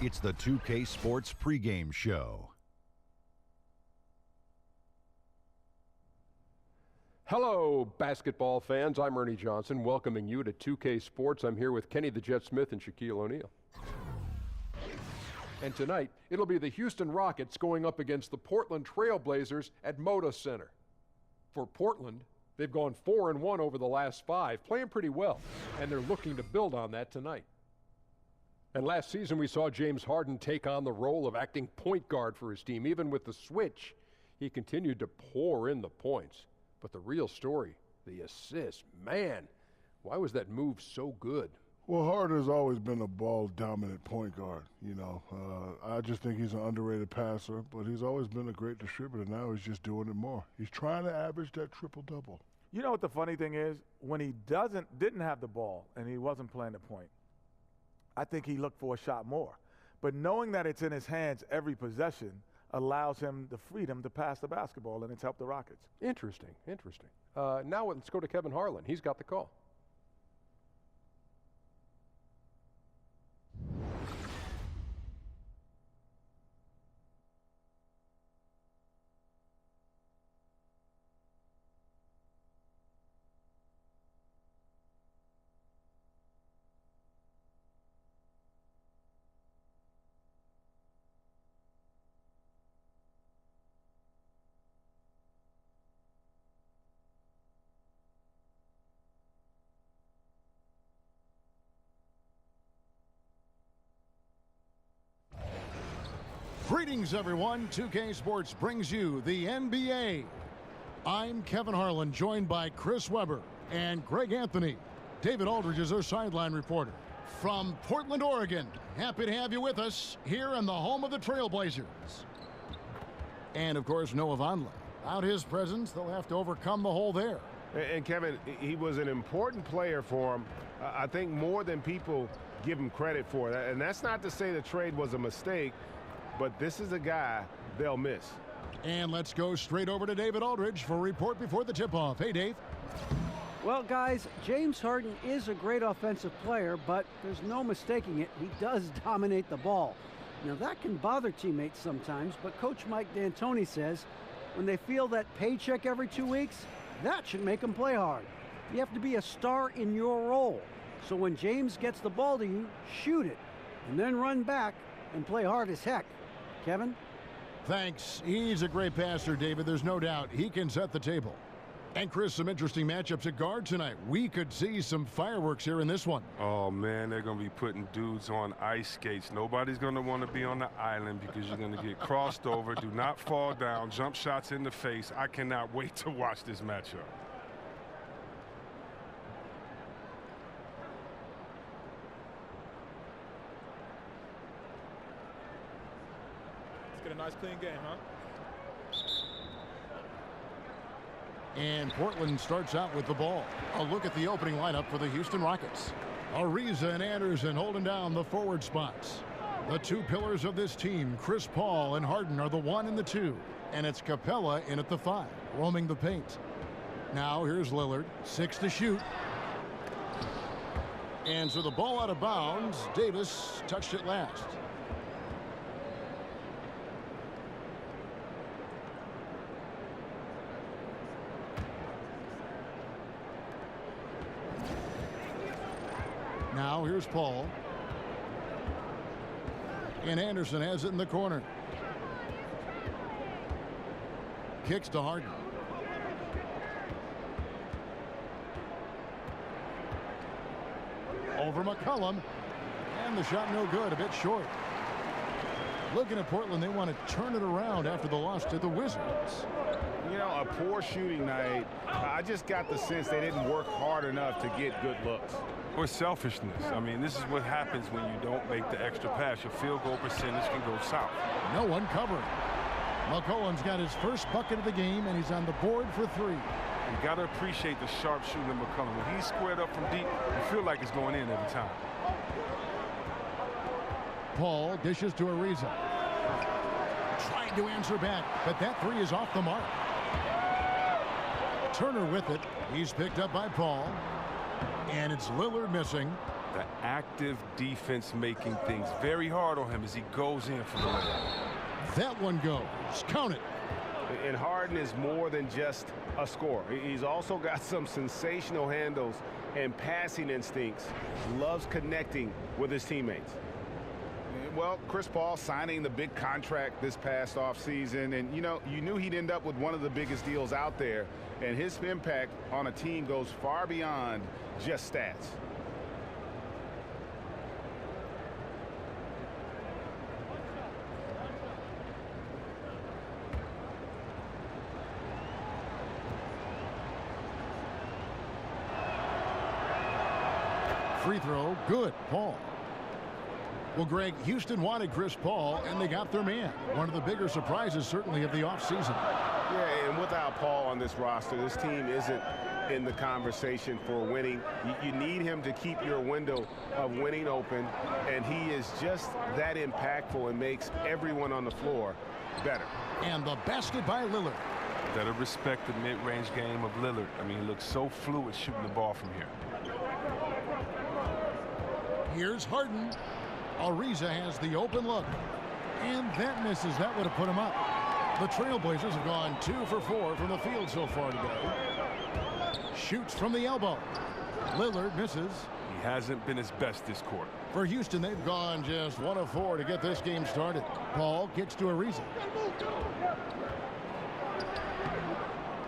It's the 2K Sports pregame show. Hello, basketball fans. I'm Ernie Johnson, welcoming you to 2K Sports. I'm here with Kenny the Jet Smith and Shaquille O'Neal. And tonight, it'll be the Houston Rockets going up against the Portland Trailblazers at Moda Center. For Portland, they've gone 4-1 over the last 5, playing pretty well, and they're looking to build on that tonight. And last season, we saw James Harden take on the role of acting point guard for his team. Even with the switch, he continued to pour in the points. But the real story, the assist, man, why was that move so good? Well, Harden has always been a ball-dominant point guard, I just think he's an underrated passer, but he's always been a great distributor. Now he's just doing it more. He's trying to average that triple-double. You know what the funny thing is? When he didn't have the ball and he wasn't playing the point, I think he looked for a shot more. But knowing that it's in his hands every possession allows him the freedom to pass the basketball, and it's helped the Rockets. Interesting. Now let's go to Kevin Harlan. He's got the call. Greetings, everyone. 2K Sports brings you the NBA. I'm Kevin Harlan, joined by Chris Webber and Greg Anthony. David Aldridge is our sideline reporter. From Portland, Oregon, happy to have you with us here in the home of the Trailblazers. And, of course, Noah Vonleh. Without his presence, they'll have to overcome the hole there. And Kevin, he was an important player for him, I think more than people give him credit for. And that's not to say the trade was a mistake, but this is a guy they'll miss. And let's go straight over to David Aldridge for a report before the tip-off. Hey, Dave. Well, guys, James Harden is a great offensive player, but there's no mistaking it. He does dominate the ball. Now, that can bother teammates sometimes, but Coach Mike D'Antoni says when they feel that paycheck every 2 weeks, that should make them play hard. You have to be a star in your role. So when James gets the ball to you, shoot it, and then run back and play hard as heck. Kevin? Thanks. He's a great passer, David. There's no doubt he can set the table. And Chris, some interesting matchups at guard tonight. We could see some fireworks here in this one. Oh, man, they're going to be putting dudes on ice skates. Nobody's going to want to be on the island because you're going to get crossed over. Do not fall down. Jump shots in the face. I cannot wait to watch this matchup. Get a nice clean game, huh? And Portland starts out with the ball. A look at the opening lineup for the Houston Rockets. Ariza and Anderson holding down the forward spots. The two pillars of this team, Chris Paul and Harden, are the 1 and the 2. And it's Capella in at the 5, roaming the paint. Now here's Lillard, 6 to shoot. And so the ball out of bounds. Davis touched it last. Now here's Paul. And Anderson has it in the corner. Kicks to Harden. Over McCollum. And the shot no good, a bit short. Looking at Portland, they want to turn it around after the loss to the Wizards. You know, a poor shooting night. I just got the sense they didn't work hard enough to get good looks. Or selfishness. I mean, this is what happens when you don't make the extra pass. Your field goal percentage can go south. No one covering. McCollum's got his first bucket of the game, and he's on the board for 3. You got to appreciate the sharp shooting of McCollum. When he's squared up from deep, you feel like it's going in every time. Paul dishes to Ariza. Trying to answer back, but that 3 is off the mark. Turner with it. He's picked up by Paul. And it's Lillard missing. The active defense making things very hard on him as he goes in for the layup. That one goes. Count it. And Harden is more than just a scorer. He's also got some sensational handles and passing instincts. Loves connecting with his teammates. Well, Chris Paul signing the big contract this past offseason, and you knew he'd end up with one of the biggest deals out there, and his impact on a team goes far beyond just stats. Free throw, good. Paul. Well, Greg, Houston wanted Chris Paul, and they got their man. One of the bigger surprises, certainly, of the offseason. Yeah, and without Paul on this roster, this team isn't in the conversation for winning. You need him to keep your window of winning open, and he is just that impactful and makes everyone on the floor better. And the basket by Lillard. Better respect the mid-range game of Lillard. I mean, he looks so fluid shooting the ball from here. Here's Harden. Ariza has the open look. And that misses. That would have put him up. The Trailblazers have gone 2 for 4 from the field so far today. Shoots from the elbow. Lillard misses. He hasn't been his best this quarter. For Houston, they've gone just 1 of 4 to get this game started. Paul kicks to Ariza.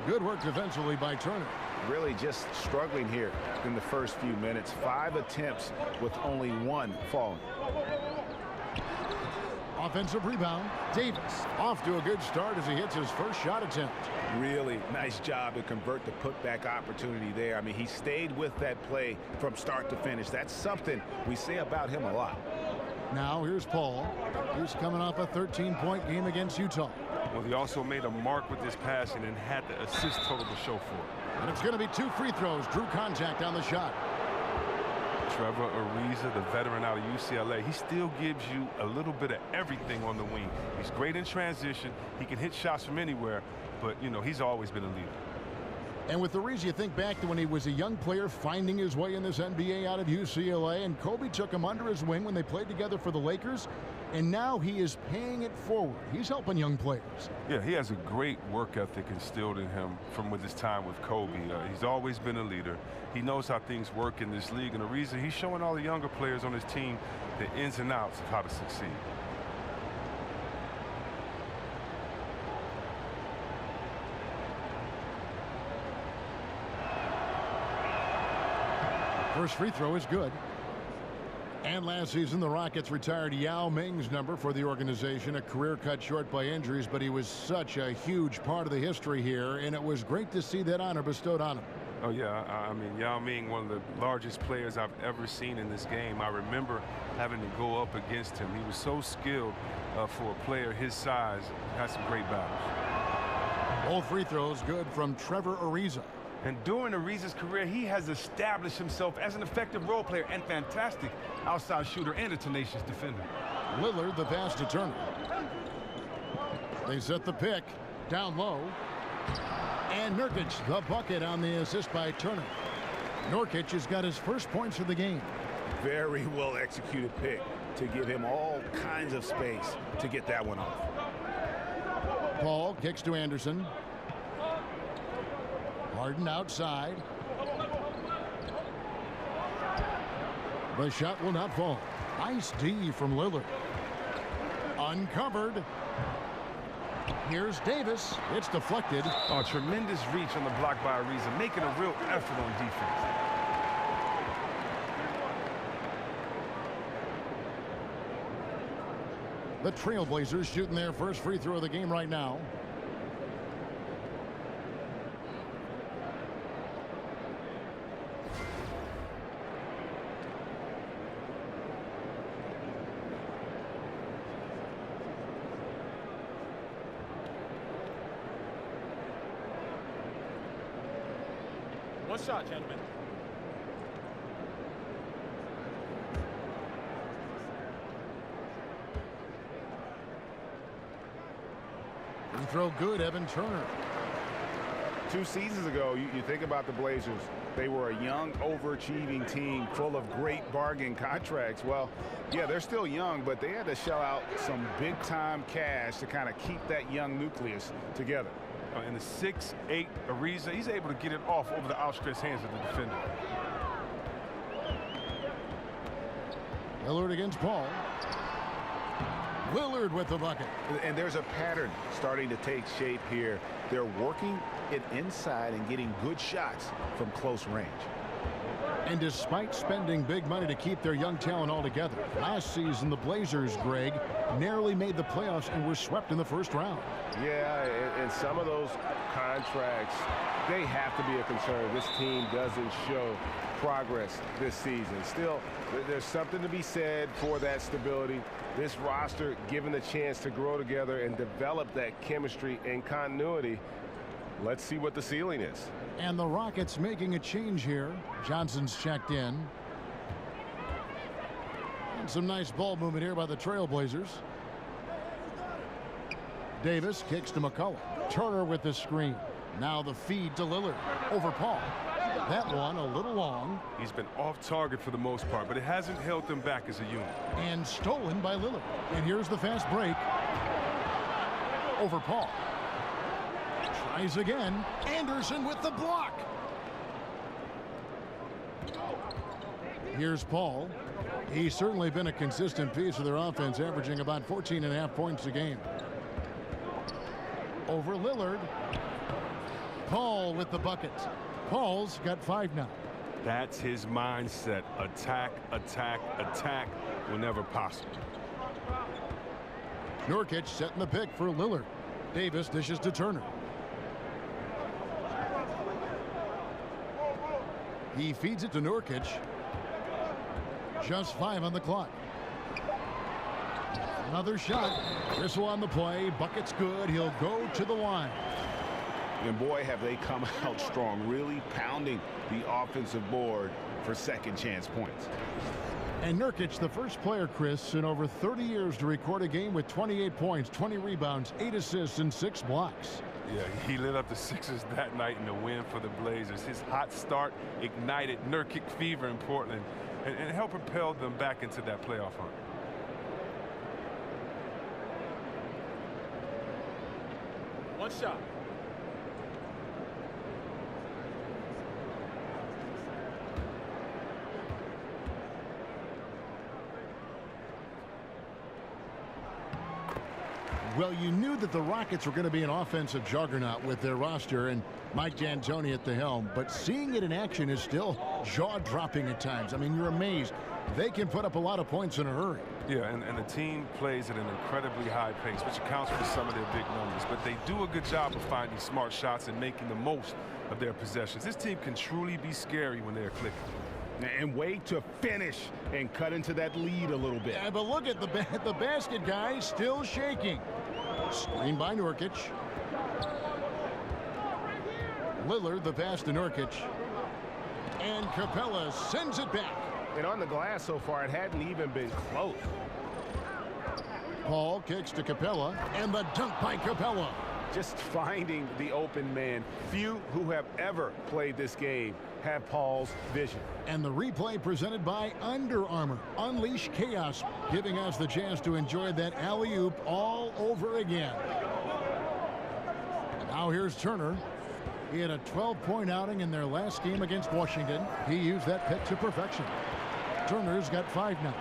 Good work defensively by Turner. Really just struggling here in the first few minutes. 5 attempts with only 1 falling. Offensive rebound. Davis off to a good start as he hits his first shot attempt. Really nice job to convert the putback opportunity there. I mean, he stayed with that play from start to finish. That's something we say about him a lot. Now here's Paul. He's coming off a 13-point game against Utah. Well, he also made a mark with his passing and had the assist total to show for it. And it's going to be 2 free throws. Drew contact on the shot. Trevor Ariza, the veteran out of UCLA, he still gives you a little bit of everything on the wing. He's great in transition. He can hit shots from anywhere, but, he's always been a leader. And with Ariza, you think back to when he was a young player finding his way in this NBA out of UCLA, and Kobe took him under his wing when they played together for the Lakers, and now he is paying it forward. He's helping young players. Yeah, he has a great work ethic instilled in him from with his time with Kobe. He's always been a leader. He knows how things work in this league, and Ariza, he's showing all the younger players on his team the ins and outs of how to succeed. First free throw is good. And last season, the Rockets retired Yao Ming's number for the organization, a career cut short by injuries, but he was such a huge part of the history here, and it was great to see that honor bestowed on him. Oh, yeah. I mean, Yao Ming, one of the largest players I've ever seen in this game. I remember having to go up against him. He was so skilled for a player his size. Had some great battles. Both free throws good from Trevor Ariza. And during Ariza's career, he has established himself as an effective role player and fantastic outside shooter and a tenacious defender. Lillard, the pass to Turner. They set the pick down low. And Nurkic, the bucket on the assist by Turner. Nurkic has got his first points of the game. Very well executed pick to give him all kinds of space to get that one off. Paul kicks to Anderson. Harden outside. The shot will not fall. Nice D from Lillard. Uncovered. Here's Davis. It's deflected. Oh, tremendous reach on the block by Ariza, making a real effort on defense. The Trailblazers shooting their first free throw of the game right now. One shot, gentlemen. Free throw good, Evan Turner. 2 seasons ago, you think about the Blazers, they were a young, overachieving team full of great bargain contracts. Well, yeah, they're still young, but they had to shell out some big-time cash to kind of keep that young nucleus together. In the 6'8" Ariza, he's able to get it off over the outstretched hands of the defender. Lillard against Paul. Lillard with the bucket. And there's a pattern starting to take shape here. They're working it inside and getting good shots from close range. And despite spending big money to keep their young talent all together, last season the Blazers, Greg, narrowly made the playoffs and were swept in the first round. Yeah, and some of those contracts, they have to be a concern. This team doesn't show progress this season. Still, there's something to be said for that stability. This roster given the chance to grow together and develop that chemistry and continuity. Let's see what the ceiling is. And the Rockets making a change here. Johnson's checked in. And some nice ball movement here by the Trailblazers. Davis kicks to McCullough. Turner with the screen. Now the feed to Lillard over Paul. That one a little long. He's been off target for the most part, but it hasn't held them back as a unit. And stolen by Lillard. And here's the fast break. Over Paul. Tries again. Anderson with the block. Here's Paul. He's certainly been a consistent piece of their offense, averaging about 14.5 points a game. Over Lillard. Paul with the bucket. Paul's got 5 now. That's his mindset. Attack, attack, attack whenever possible. Nurkic setting the pick for Lillard. Davis dishes to Turner. He feeds it to Nurkic. Just 5 on the clock. Another shot. Whistle on the play. Bucket's good. He'll go to the line. And boy, have they come out strong, really pounding the offensive board for second chance points. And Nurkic, the first player, Chris, in over 30 years to record a game with 28 points, 20 rebounds, 8 assists, and 6 blocks. Yeah, he lit up the Sixers that night in the win for the Blazers. His hot start ignited Nurkic fever in Portland and helped propel them back into that playoff hunt. One shot. Well, you knew that the Rockets were going to be an offensive juggernaut with their roster and Mike D'Antoni at the helm, but seeing it in action is still jaw-dropping at times. I mean, you're amazed. They can put up a lot of points in a hurry. Yeah, and the team plays at an incredibly high pace, which accounts for some of their big numbers. But they do a good job of finding smart shots and making the most of their possessions. This team can truly be scary when they're clicking. And wait to finish and cut into that lead a little bit. Yeah, but look at the basket guy still shaking. Screen by Nurkic. Lillard the pass to Nurkic. And Capella sends it back. And on the glass so far, it hadn't even been close. Paul kicks to Capella. And the dunk by Capella. Just finding the open man. Few who have ever played this game have Paul's vision. And the replay presented by Under Armour. Unleash chaos, giving us the chance to enjoy that alley-oop all over again. And now here's Turner. He had a 12-point outing in their last game against Washington. He used that pick to perfection. Turner's got 5 now.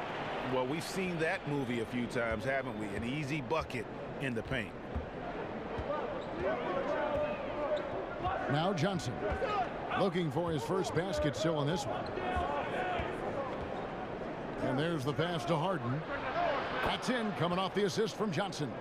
Well, we've seen that movie a few times, haven't we? An easy bucket in the paint. Now Johnson. Looking for his first basket still in this one. And there's the pass to Harden. That's in, coming off the assist from Johnson.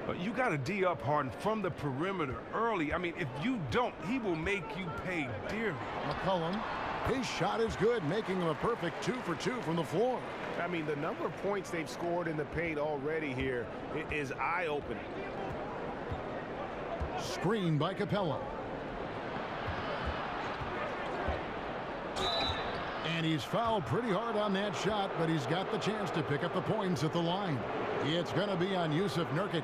But you got to D up Harden from the perimeter early. I mean, if you don't, he will make you pay dearly. McCollum, his shot is good, making him a perfect 2 for 2 from the floor. I mean, the number of points they've scored in the paint already here is eye-opening. Screen by Capella. And he's fouled pretty hard on that shot, but he's got the chance to pick up the points at the line. It's going to be on Yusuf Nurkic.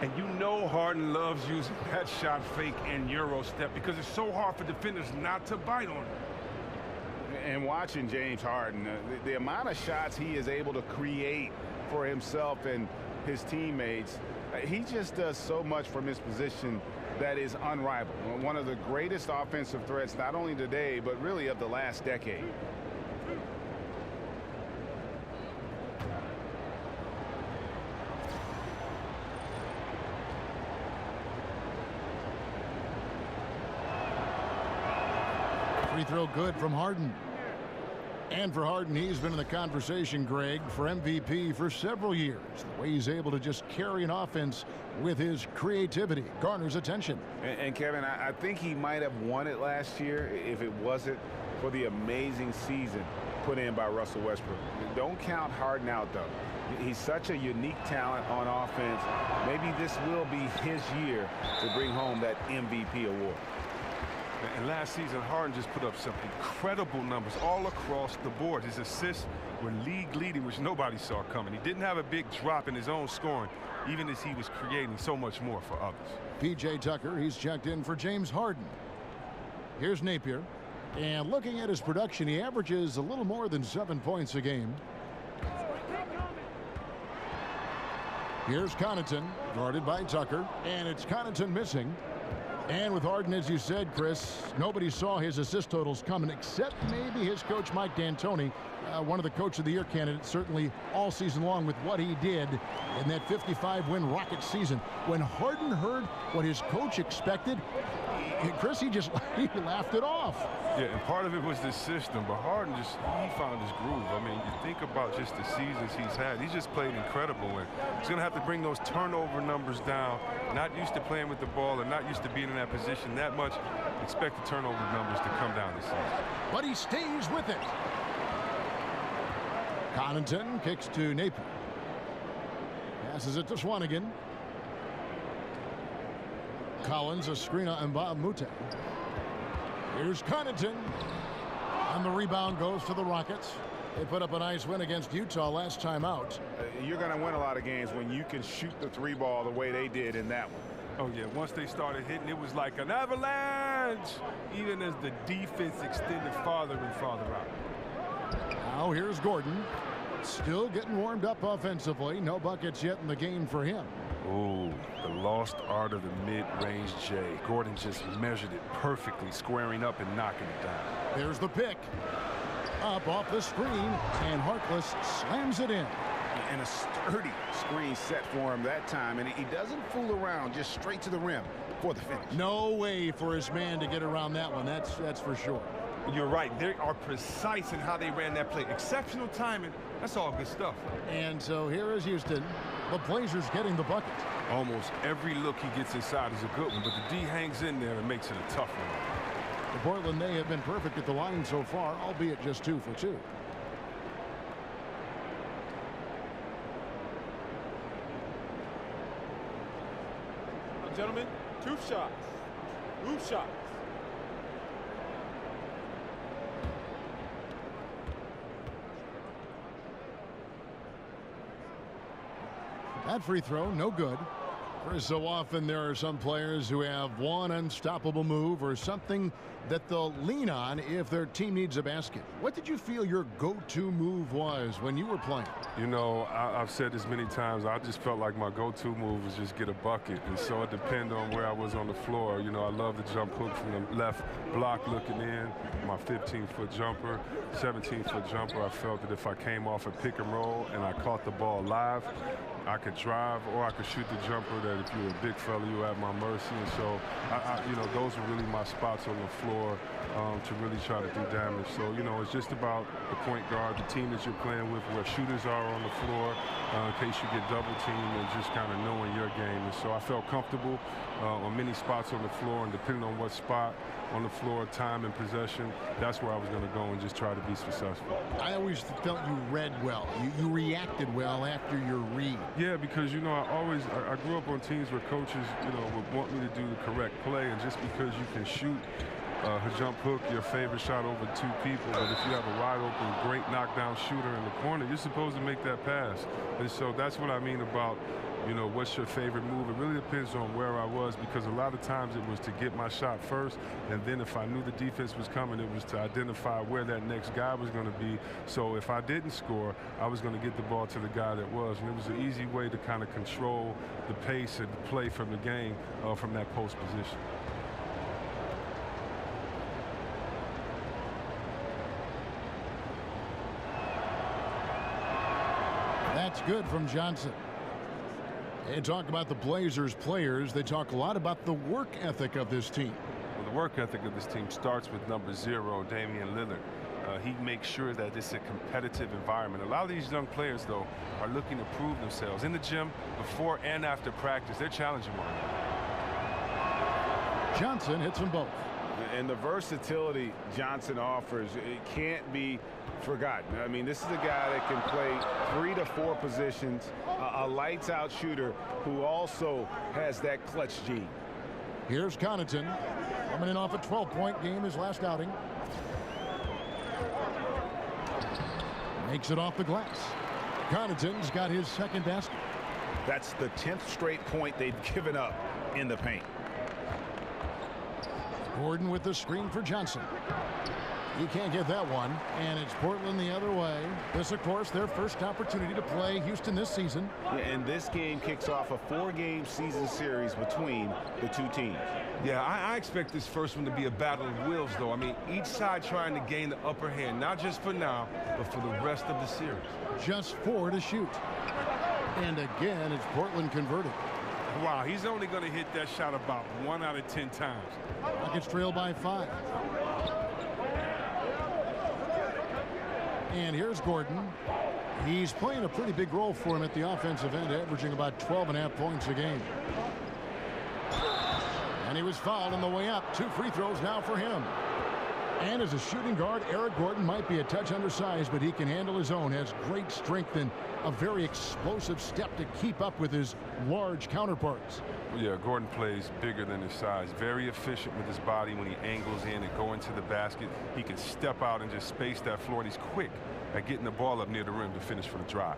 And you know Harden loves using that shot fake and Euro step because it's so hard for defenders not to bite on it. And watching James Harden, the amount of shots he is able to create for himself and his teammates, he just does so much from his position that is unrivaled. One of the greatest offensive threats, not only today, but really of the last decade. Free throw good from Harden. And for Harden, he's been in the conversation, Greg, for MVP for several years. The way he's able to just carry an offense with his creativity garners attention. And Kevin, I think he might have won it last year if it wasn't for the amazing season put in by Russell Westbrook. Don't count Harden out, though. He's such a unique talent on offense. Maybe this will be his year to bring home that MVP award. And last season, Harden just put up some incredible numbers all across the board. His assists were league leading, which nobody saw coming. He didn't have a big drop in his own scoring, even as he was creating so much more for others. P.J. Tucker, he's checked in for James Harden. Here's Napier. And looking at his production, he averages a little more than 7 points a game. Here's Connaughton, guarded by Tucker. And it's Connaughton missing. And with Harden, as you said, Chris, nobody saw his assist totals coming except maybe his coach, Mike D'Antoni, one of the Coach of the Year candidates, certainly all season long with what he did in that 55-win Rockets season. When Harden heard what his coach expected, Chris, he laughed it off. Yeah, and part of it was the system, but Harden he found his groove. I mean, you think about just the seasons he's had. He's just played incredible, and he's going to have to bring those turnover numbers down. Not used to playing with the ball and not used to being in that position that much. Expect the turnover numbers to come down this season. But he stays with it. Connaughton kicks to Napier. Passes it to Swanigan. Collins, a screen on Bob Mute. Here's Connaughton. And the rebound goes to the Rockets. They put up a nice win against Utah last time out. You're going to win a lot of games when you can shoot the three ball the way they did in that one. Oh, yeah. Once they started hitting, it was like an avalanche, even as the defense extended farther and farther out. Now here's Gordon. Still getting warmed up offensively. No buckets yet in the game for him. Ooh, the lost art of the mid-range J. Gordon just measured it perfectly, squaring up and knocking it down. There's the pick. Up off the screen, and Harkless slams it in. And a sturdy screen set for him that time, and he doesn't fool around, just straight to the rim for the finish. No way for his man to get around that one, that's for sure. You're right. They are precise in how they ran that play. Exceptional timing. That's all good stuff. And so here is Houston. The Blazers getting the bucket. Almost every look he gets inside is a good one, but the D hangs in there and makes it a tough one. The Portland, they have been perfect at the line so far, albeit just 2 for 2. Now, gentlemen, 2 shots. 2 shots. That free throw, no good. For so often there are some players who have one unstoppable move or something that they'll lean on if their team needs a basket. What did you feel your go-to move was when you were playing? You know, I've said this many times. I just felt like my go-to move was just get a bucket. And so it depended on where I was on the floor. You know, I love the jump hook from the left block looking in, my 15-foot jumper, 17-foot jumper. I felt that if I came off a pick and roll and I caught the ball live, I could drive or I could shoot the jumper that if you're a big fella, you at my mercy. And so, you know, those are really my spots on the floor to really try to do damage. So, you know, it's just about the point guard, the team that you're playing with, where shooters are on the floor in case you get double teamed and just kind of knowing your game. And so I felt comfortable on many spots on the floor, and depending on what spot on the floor, time and possession, that's where I was going to go and just try to be successful. I always felt you read well. You reacted well after your read. Yeah, because, you know, I grew up on teams where coaches, you know, would want me to do the correct play, and just because you can shoot jump hook, your favorite shot over 2 people. But if you have a wide open, great knockdown shooter in the corner, you're supposed to make that pass. And so that's what I mean about, you know, what's your favorite move? It really depends on where I was, because a lot of times it was to get my shot first, and then if I knew the defense was coming, it was to identify where that next guy was going to be. So if I didn't score, I was going to get the ball to the guy that was. And it was an easy way to kind of control the pace and the play from the game from that post position. That's good from Johnson. They talk about the Blazers players. They talk a lot about the work ethic of this team. Well, the work ethic of this team starts with number 0, Damian Lillard. He makes sure that it's a competitive environment. A lot of these young players, though, are looking to prove themselves in the gym, before and after practice. They're challenging one another. Johnson hits them both. And the versatility Johnson offers, it can't be forgotten. I mean, this is a guy that can play 3 to 4 positions, a lights-out shooter who also has that clutch gene. Here's Connaughton, coming in off a 12-point game his last outing. Makes it off the glass. Connaughton's got his second basket. That's the 10th straight point they've given up in the paint. Gordon with the screen for Johnson. He can't get that one, and it's Portland the other way. This, of course, their first opportunity to play Houston this season. Yeah, and this game kicks off a 4-game season series between the 2 teams. Yeah, I expect this first one to be a battle of wills, though. I mean, each side trying to gain the upper hand, not just for now, but for the rest of the series. Just 4 to shoot. And again, it's Portland converting. Wow, he's only going to hit that shot about 1 out of 10 times. Rockets trail by 5. And here's Gordon. He's playing a pretty big role for him at the offensive end, averaging about 12.5 points a game. And he was fouled on the way up. 2 free throws now for him. And as a shooting guard, Eric Gordon might be a touch undersized, but he can handle his own, has great strength and a very explosive step to keep up with his large counterparts. Yeah, Gordon plays bigger than his size. Very efficient with his body when he angles in and go into the basket. He can step out and just space that floor, and he's quick at getting the ball up near the rim to finish for the drive.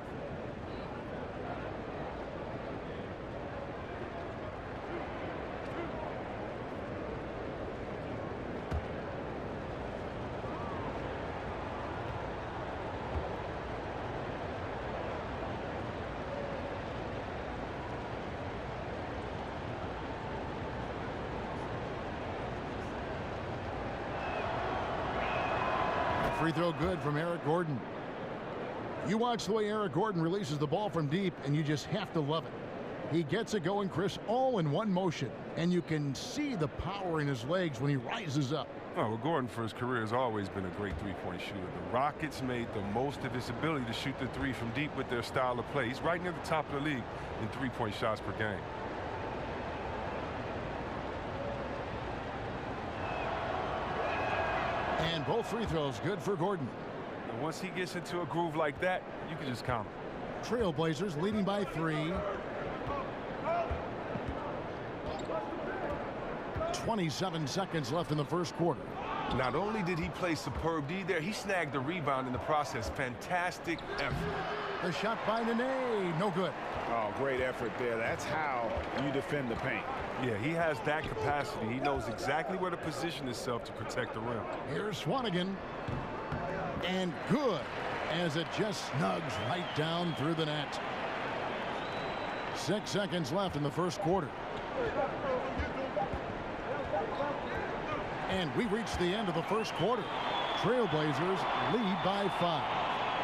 Free throw good from Eric Gordon. You watch the way Eric Gordon releases the ball from deep, and you just have to love it. He gets it going, Chris, all in one motion, and you can see the power in his legs when he rises up. Oh, well, Gordon, for his career, has always been a great three-point shooter. The Rockets made the most of his ability to shoot the 3 from deep with their style of play. He's right near the top of the league in 3-point shots per game. And both free throws good for Gordon. And once he gets into a groove like that, you can just count him. Trailblazers leading by 3. 27 seconds left in the first quarter. Not only did he play superb D there, he snagged the rebound in the process. Fantastic effort. The shot by Nene, no good. Oh, great effort there. That's how you defend the paint. Yeah, he has that capacity. He knows exactly where to position himself to protect the rim. Here's Swanigan. And good, as it just snugs right down through the net. 6 seconds left in the first quarter. And we reached the end of the first quarter. Trailblazers lead by 5.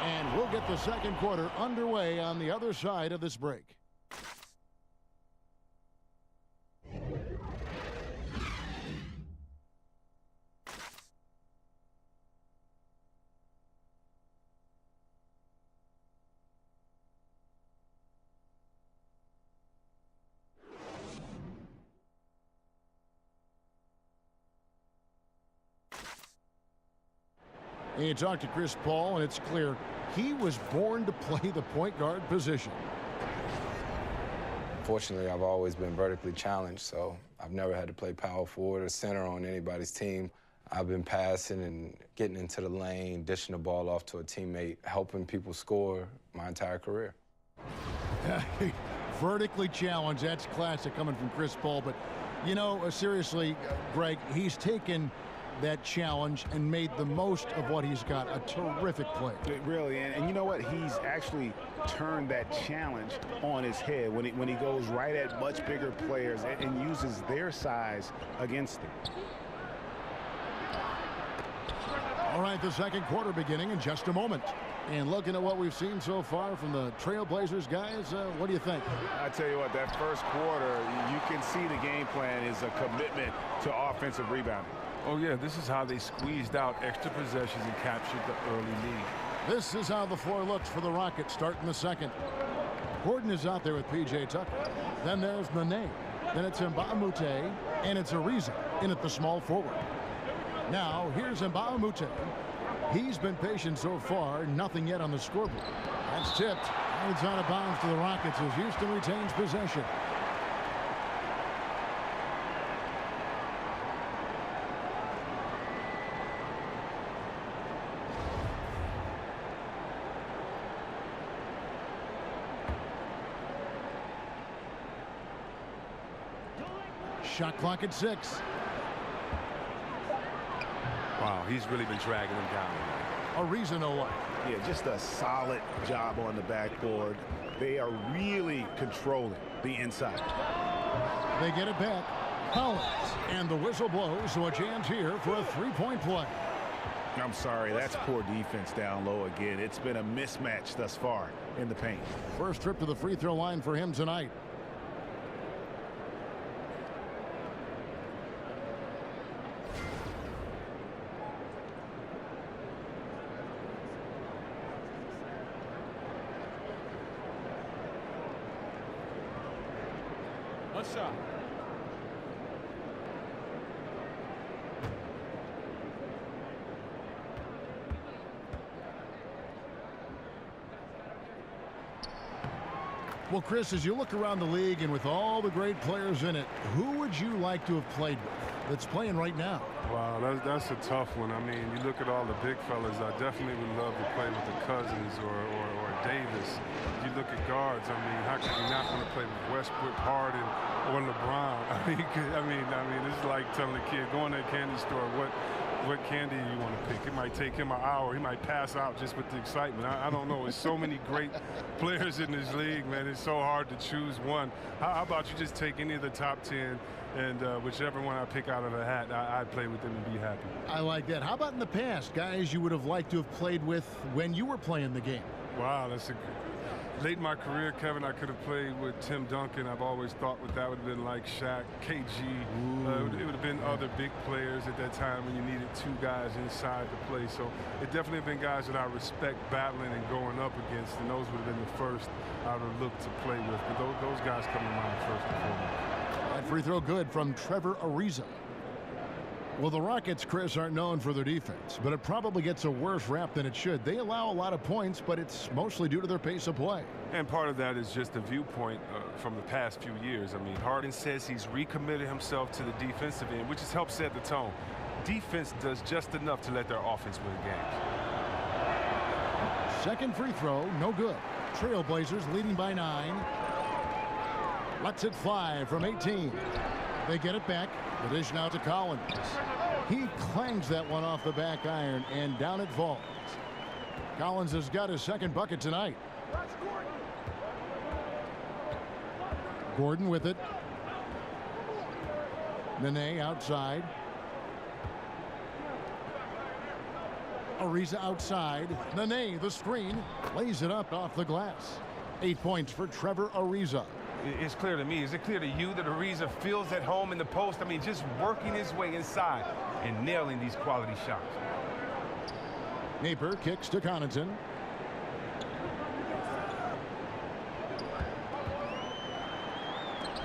And we'll get the second quarter underway on the other side of this break. And you talk to Chris Paul, and it's clear he was born to play the point guard position. Fortunately, I've always been vertically challenged, so I've never had to play power forward or center on anybody's team. I've been passing and getting into the lane, dishing the ball off to a teammate, helping people score my entire career. Vertically challenged, that's classic coming from Chris Paul. But, you know, seriously, Greg, he's taken that challenge and made the most of what he's got. A terrific play. Really, and you know what? He's actually turned that challenge on his head when he goes right at much bigger players and uses their size against them. All right, the second quarter beginning in just a moment. And looking at what we've seen so far from the Trailblazers, guys, what do you think? I tell you what, that first quarter, you can see the game plan is a commitment to offensive rebounding. Oh, yeah, this is how they squeezed out extra possessions and captured the early lead. This is how the floor looks for the Rockets starting the second. Gordon is out there with P.J. Tucker. Then there's Nene. Then it's Mbamute, and it's Ariza in at the small forward. Now, here's Mbamute. He's been patient so far, nothing yet on the scoreboard. That's tipped. And it's out of bounds to the Rockets as Houston retains possession. Shot clock at 6. Wow, he's really been dragging them down. Ariza no luck. Yeah, just a solid job on the backboard. They are really controlling the inside. They get it back. Collins. And the whistle blows, so a chance here for a three-point play. I'm sorry, that's poor defense down low again. It's been a mismatch thus far in the paint. First trip to the free throw line for him tonight. One shot. Well, Chris, as you look around the league and with all the great players in it, who would you like to have played with that's playing right now? Wow, that's a tough one. I mean, you look at all the big fellas, I definitely would love to play with the Cousins or Davis. You look at guards, I mean, how could you not want to play with Westbrook, Harden, or LeBron? I mean, it's like telling a kid, go in that candy store, what candy you want to pick. It might take him an hour. He might pass out just with the excitement. I don't know. There's so many great players in this league, man. It's so hard to choose one. How about you just take any of the top 10, and whichever one I pick out of the hat, I'd play with them and be happy. I like that. How about in the past, guys you would have liked to have played with when you were playing the game? Wow, that's late in my career, Kevin, I could have played with Tim Duncan. I've always thought that would have been like Shaq, KG. It would have been other big players at that time when you needed two guys inside to play. So it definitely have been guys that I respect battling and going up against, and those would have been the first I would have looked to play with. But those guys come to mind first and foremost. That free throw good from Trevor Ariza. Well, the Rockets, Chris, aren't known for their defense, but it probably gets a worse rap than it should. They allow a lot of points, but it's mostly due to their pace of play. And part of that is just a viewpoint from the past few years. I mean, Harden says he's recommitted himself to the defensive end, which has helped set the tone. Defense does just enough to let their offense win games. Second free throw, no good. Trailblazers leading by 9. Lets it fly from 18. They get it back. The dish now to Collins. He clangs that one off the back iron, and down it falls. Collins has got his second bucket tonight. Gordon with it. Nene outside. Ariza outside. Nene, the screen, lays it up off the glass. 8 points for Trevor Ariza. It's clear to me. Is it clear to you that Ariza feels at home in the post? I mean, just working his way inside and nailing these quality shots. Napier kicks to Connaughton.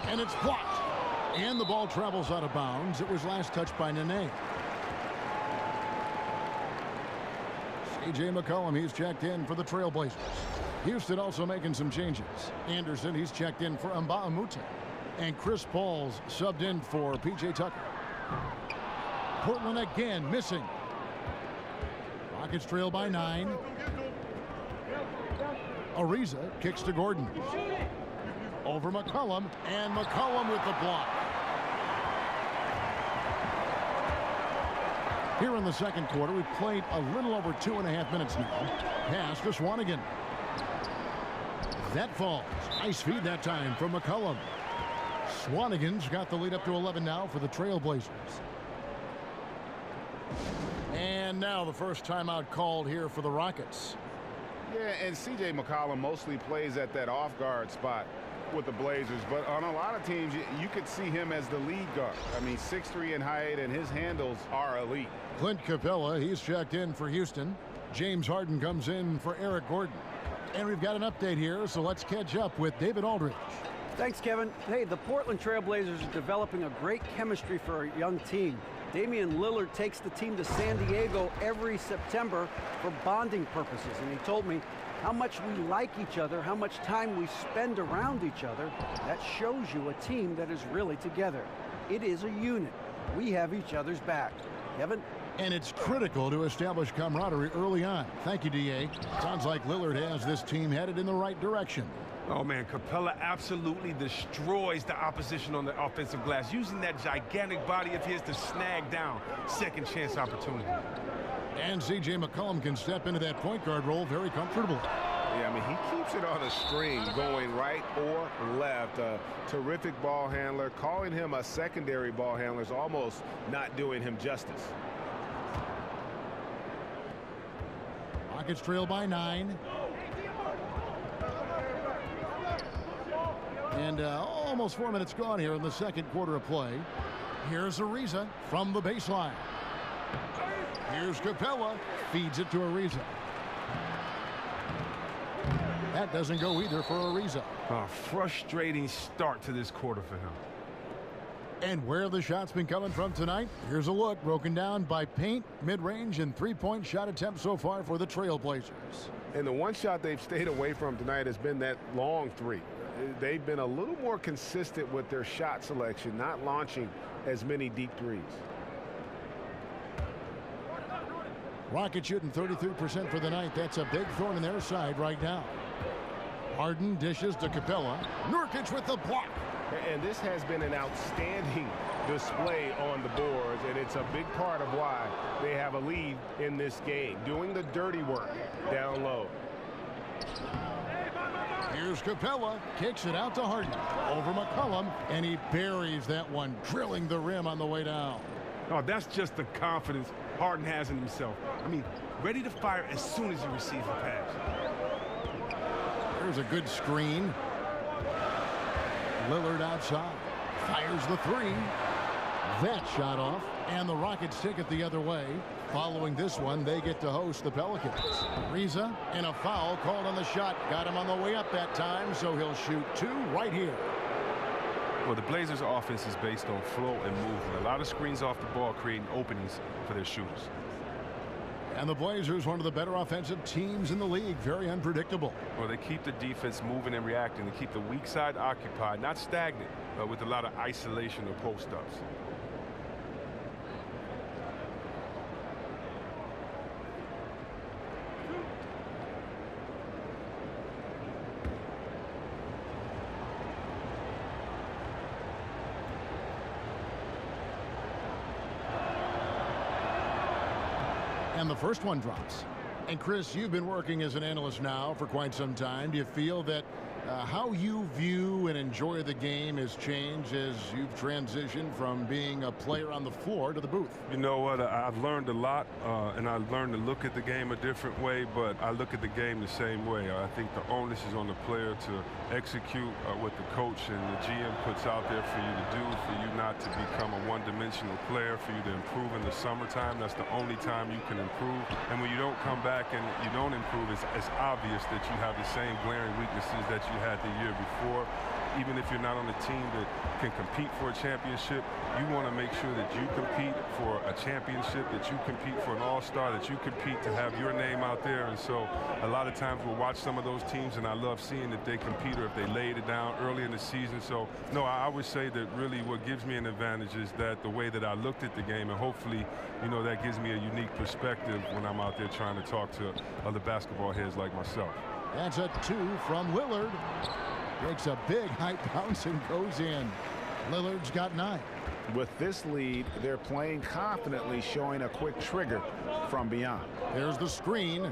And it's blocked. And the ball travels out of bounds. It was last touched by Nene. C.J. McCollum, he's checked in for the Trailblazers. Houston also making some changes. Anderson, he's checked in for Mbamute. And Chris Paul's subbed in for P.J. Tucker. Portland again missing. Rockets trail by 9. Ariza kicks to Gordon. Over McCollum, and McCollum with the block. Here in the second quarter, we've played a little over 2.5 minutes now. Pass to Swanigan. That falls. Nice feed that time from McCollum. Swanigan's got the lead up to 11 now for the Trailblazers. And now the first timeout called here for the Rockets. Yeah, and C.J. McCollum mostly plays at that off-guard spot with the Blazers, but on a lot of teams, you could see him as the lead guard. I mean, 6'3" in height, and his handles are elite. Clint Capella, he's checked in for Houston. James Harden comes in for Eric Gordon. And we've got an update here, so let's catch up with David Aldridge. Thanks, Kevin. Hey, the Portland Trailblazers are developing a great chemistry for a young team. Damian Lillard takes the team to San Diego every September for bonding purposes, and he told me how much we like each other, how much time we spend around each other. That shows you a team that is really together. It is a unit. We have each other's back. Kevin? And it's critical to establish camaraderie early on. Thank you, D.A. Sounds like Lillard has this team headed in the right direction. Oh, man, Capella absolutely destroys the opposition on the offensive glass, using that gigantic body of his to snag down second chance opportunity. And C.J. McCollum can step into that point guard role very comfortably. Yeah, I mean, he keeps it on a string, going right or left. A terrific ball handler. Calling him a secondary ball handler is almost not doing him justice. Rockets trail by 9. And almost 4 minutes gone here in the second quarter of play. Here's Ariza from the baseline. Here's Capella. Feeds it to Ariza. That doesn't go either for Ariza. A frustrating start to this quarter for him. And where have the shots been coming from tonight? Here's a look broken down by paint, mid-range, and three-point shot attempts so far for the Trailblazers. And the one shot they've stayed away from tonight has been that long three. They've been a little more consistent with their shot selection, not launching as many deep threes. Rockets shooting 33% for the night. That's a big thorn in their side right now. Harden dishes to Capella. Nurkic with the block. And this has been an outstanding display on the boards, and it's a big part of why they have a lead in this game, doing the dirty work down low. Here's Capella, kicks it out to Harden. Over McCollum, and he buries that one, drilling the rim on the way down. Oh, that's just the confidence Harden has in himself. I mean, ready to fire as soon as he receives the pass. There's a good screen. Lillard outside, fires the three. That shot off, and the Rockets take it the other way. Following this one, they get to host the Pelicans. Ariza, and a foul called on the shot. Got him on the way up that time, so he'll shoot 2 right here. Well, the Blazers' offense is based on flow and movement. A lot of screens off the ball, creating openings for their shooters. And the Blazers, one of the better offensive teams in the league. Very unpredictable. Well, they keep the defense moving and reacting. They keep the weak side occupied, not stagnant, but with a lot of isolation or post-ups. And the first one drops. And Chris, you've been working as an analyst now for quite some time. Do you feel that how you view and enjoy the game has changed as you've transitioned from being a player on the floor to the booth? You know what? I've learned a lot, and I've learned to look at the game a different way, but I look at the game the same way. I think the onus is on the player to execute what the coach and the GM puts out there for you to do, for you not to become a one-dimensional player, for you to improve in the summertime. That's the only time you can improve. And when you don't come back and you don't improve, it's obvious that you have the same glaring weaknesses that you had the year before. even if you're not on a team that can compete for a championship, you want to make sure that you compete for a championship, that you compete for an all-star, that you compete to have your name out there. And so a lot of times we'll watch some of those teams, and I love seeing if they compete or if they laid it down early in the season. So, no, I would say that really what gives me an advantage is that the way that I looked at the game, and hopefully, you know, that gives me a unique perspective when I'm out there trying to talk to other basketball heads like myself. That's a 2 from Lillard. Takes a big high bounce and goes in. Lillard's got 9. With this lead, they're playing confidently, showing a quick trigger from beyond. There's the screen.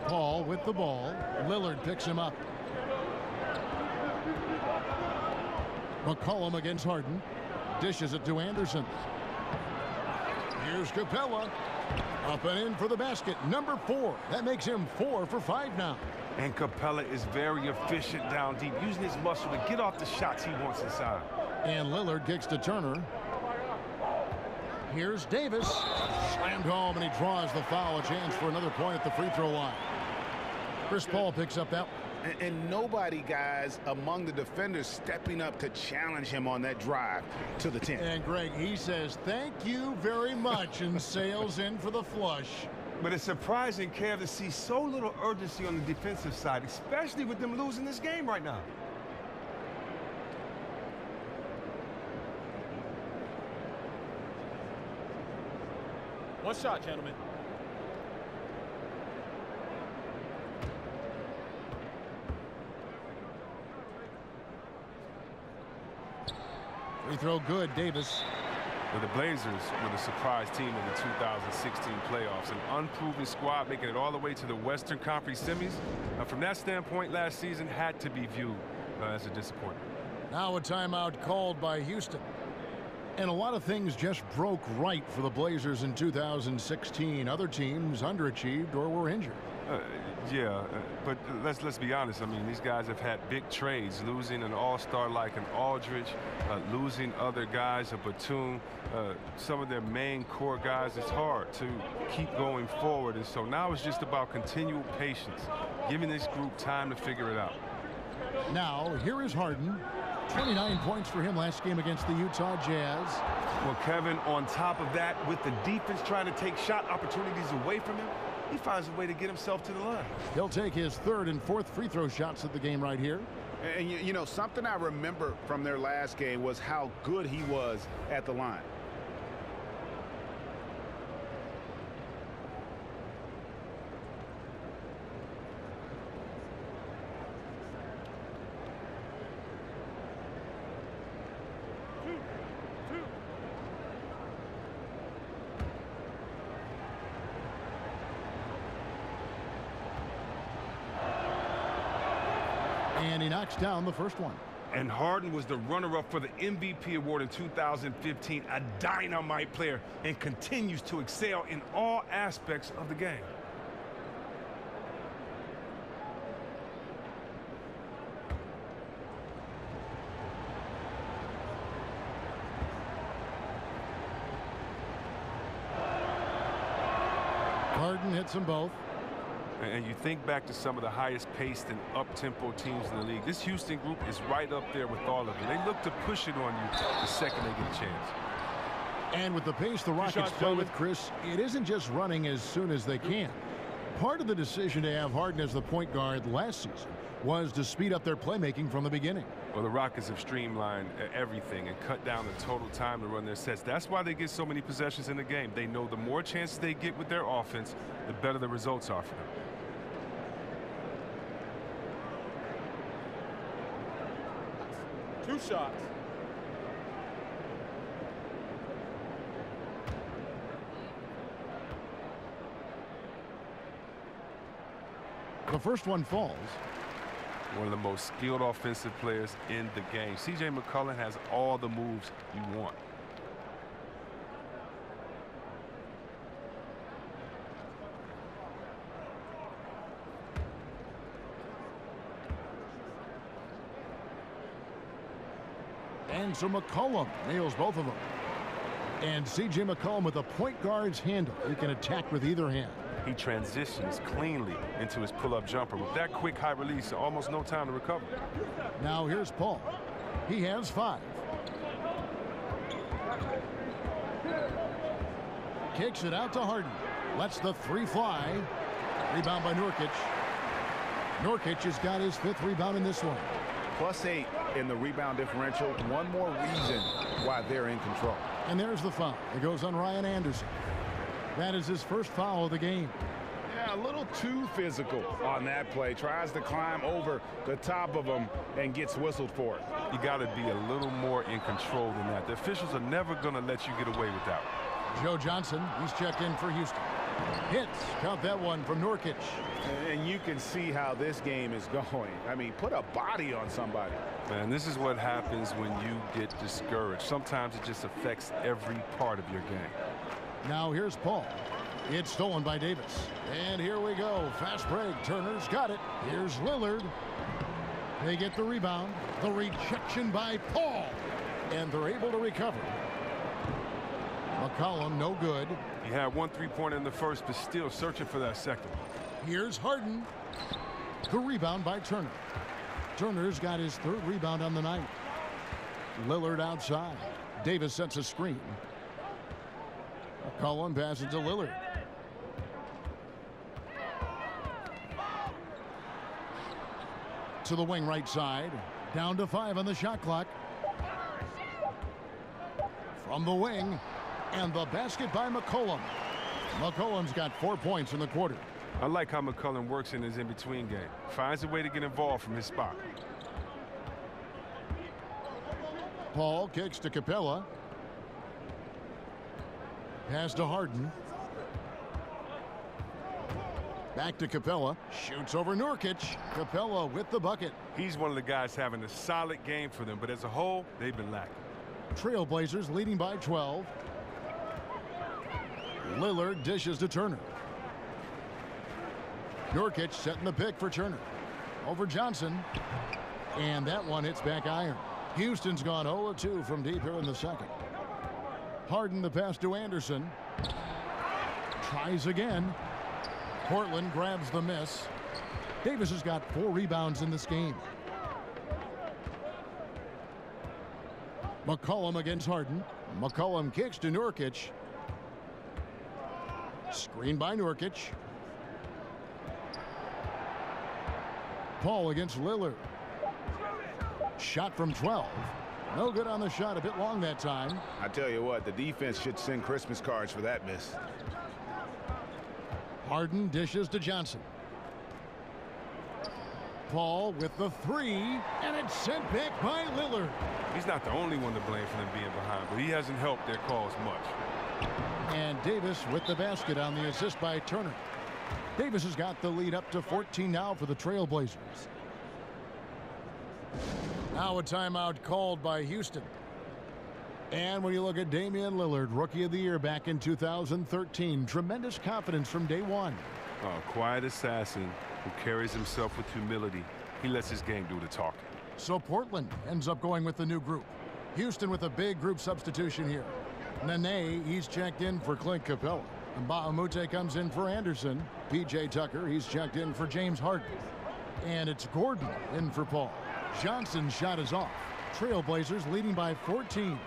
Paul with the ball. Lillard picks him up. McCollum against Harden. Dishes it to Anderson. Here's Capella. Up and in for the basket. Number 4. That makes him 4 for 5 now. And Capella is very efficient down deep, using his muscle to get off the shots he wants inside. And Lillard kicks to Turner. Here's Davis. Slammed home, and he draws the foul. A chance for another point at the free throw line. Chris Paul picks up that. And nobody, guys, among the defenders stepping up to challenge him on that drive to the 10. And Greg, he says, thank you very much, and sails in for the flush. But it's surprising, Kev, to see so little urgency on the defensive side, especially with them losing this game right now. One shot, gentlemen. Free throw good, Davis. Well, the Blazers were the surprise team in the 2016 playoffs, an unproven squad making it all the way to the Western Conference semis. From that standpoint, last season had to be viewed as a disappointment. Now a timeout called by Houston. And a lot of things just broke right for the Blazers in 2016. Other teams underachieved or were injured. But let's be honest. I mean, these guys have had big trades, losing an all-star like an Aldridge, losing other guys, a Batum, some of their main core guys. It's hard to keep going forward, and so now it's just about continual patience, giving this group time to figure it out. Now, here is Harden. 29 points for him last game against the Utah Jazz. Well, Kevin, on top of that, with the defense trying to take shot opportunities away from him, he finds a way to get himself to the line. He'll take his 3rd and 4th free throw shots of the game right here. And, you know, something I remember from their last game was how good he was at the line. And he knocks down the first one. And Harden was the runner-up for the MVP award in 2015, a dynamite player, and continues to excel in all aspects of the game. Harden hits them both. And you think back to some of the highest paced and up-tempo teams in the league. This Houston group is right up there with all of them. They look to push it on you the second they get a chance. And with the pace the Rockets play with, Chris, it isn't just running as soon as they can. Part of the decision to have Harden as the point guard last season was to speed up their playmaking from the beginning. Well, the Rockets have streamlined everything and cut down the total time to run their sets. That's why they get so many possessions in the game. They know the more chances they get with their offense, the better the results are for them. Two shots. The first one falls. One of the most skilled offensive players in the game. C.J. McCollum has all the moves you want. And so McCollum nails both of them. And C.J. McCollum with a point guard's handle. He can attack with either hand. He transitions cleanly into his pull-up jumper. With that quick high release, almost no time to recover. Now here's Paul. He has 5. Kicks it out to Harden. Lets the 3 fly. Rebound by Nurkic. Nurkic has got his 5th rebound in this one. +8 in the rebound differential. One more reason why they're in control. And there's the foul. It goes on Ryan Anderson. That is his first foul of the game. Yeah, a little too physical on that play. Tries to climb over the top of him and gets whistled for it. You got to be a little more in control than that. The officials are never going to let you get away with that. Joe Johnson, he's checked in for Houston. Hits. Count that one from Nurkic. And you can see how this game is going. I mean, put a body on somebody. Man, this is what happens when you get discouraged. Sometimes it just affects every part of your game. Now here's Paul. It's stolen by Davis. And here we go. Fast break. Turner's got it. Here's Lillard. They get the rebound. The rejection by Paul. And they're able to recover. McCollum, no good. He had 1 3-pointer in the first, but still searching for that second. Here's Harden. The rebound by Turner. Turner's got his 3rd rebound on the night. Lillard outside. Davis sets a screen. McCollum passes to Lillard. To the wing right side. Down to 5 on the shot clock. From the wing. And the basket by McCollum. McCollum's got 4 points in the quarter. I like how McCollum works in his in-between game. Finds a way to get involved from his spot. Paul kicks to Capella. Pass to Harden. Back to Capella. Shoots over Nurkic. Capella with the bucket. He's one of the guys having a solid game for them, but as a whole, they've been lacking. Trailblazers leading by 12. Lillard dishes to Turner. Nurkic setting the pick for Turner. Over Johnson. And that one hits back iron. Houston's gone 0-2 from deep here in the second. Harden the pass to Anderson. Tries again. Portland grabs the miss. Davis has got 4 rebounds in this game. McCollum against Harden. McCollum kicks to Nurkic. Screen by Nurkic. Paul against Lillard. Shot from 12. No good on the shot. A bit long that time. I tell you what, the defense should send Christmas cards for that miss. Harden dishes to Johnson. Paul with the 3, and it's sent back by Lillard. He's not the only one to blame for them being behind, but he hasn't helped their cause much. And Davis with the basket on the assist by Turner. Davis has got the lead up to 14 now for the Trailblazers. Now a timeout called by Houston. And when you look at Damian Lillard, Rookie of the Year back in 2013, tremendous confidence from day one. A quiet assassin who carries himself with humility. He lets his game do the talking. So Portland ends up going with the new group. Houston with a big group substitution here. Nene, he's checked in for Clint Capella. And Bahamute comes in for Anderson. P.J. Tucker, he's checked in for James Harden. And it's Gordon in for Paul. Johnson's shot is off. Trailblazers leading by 14.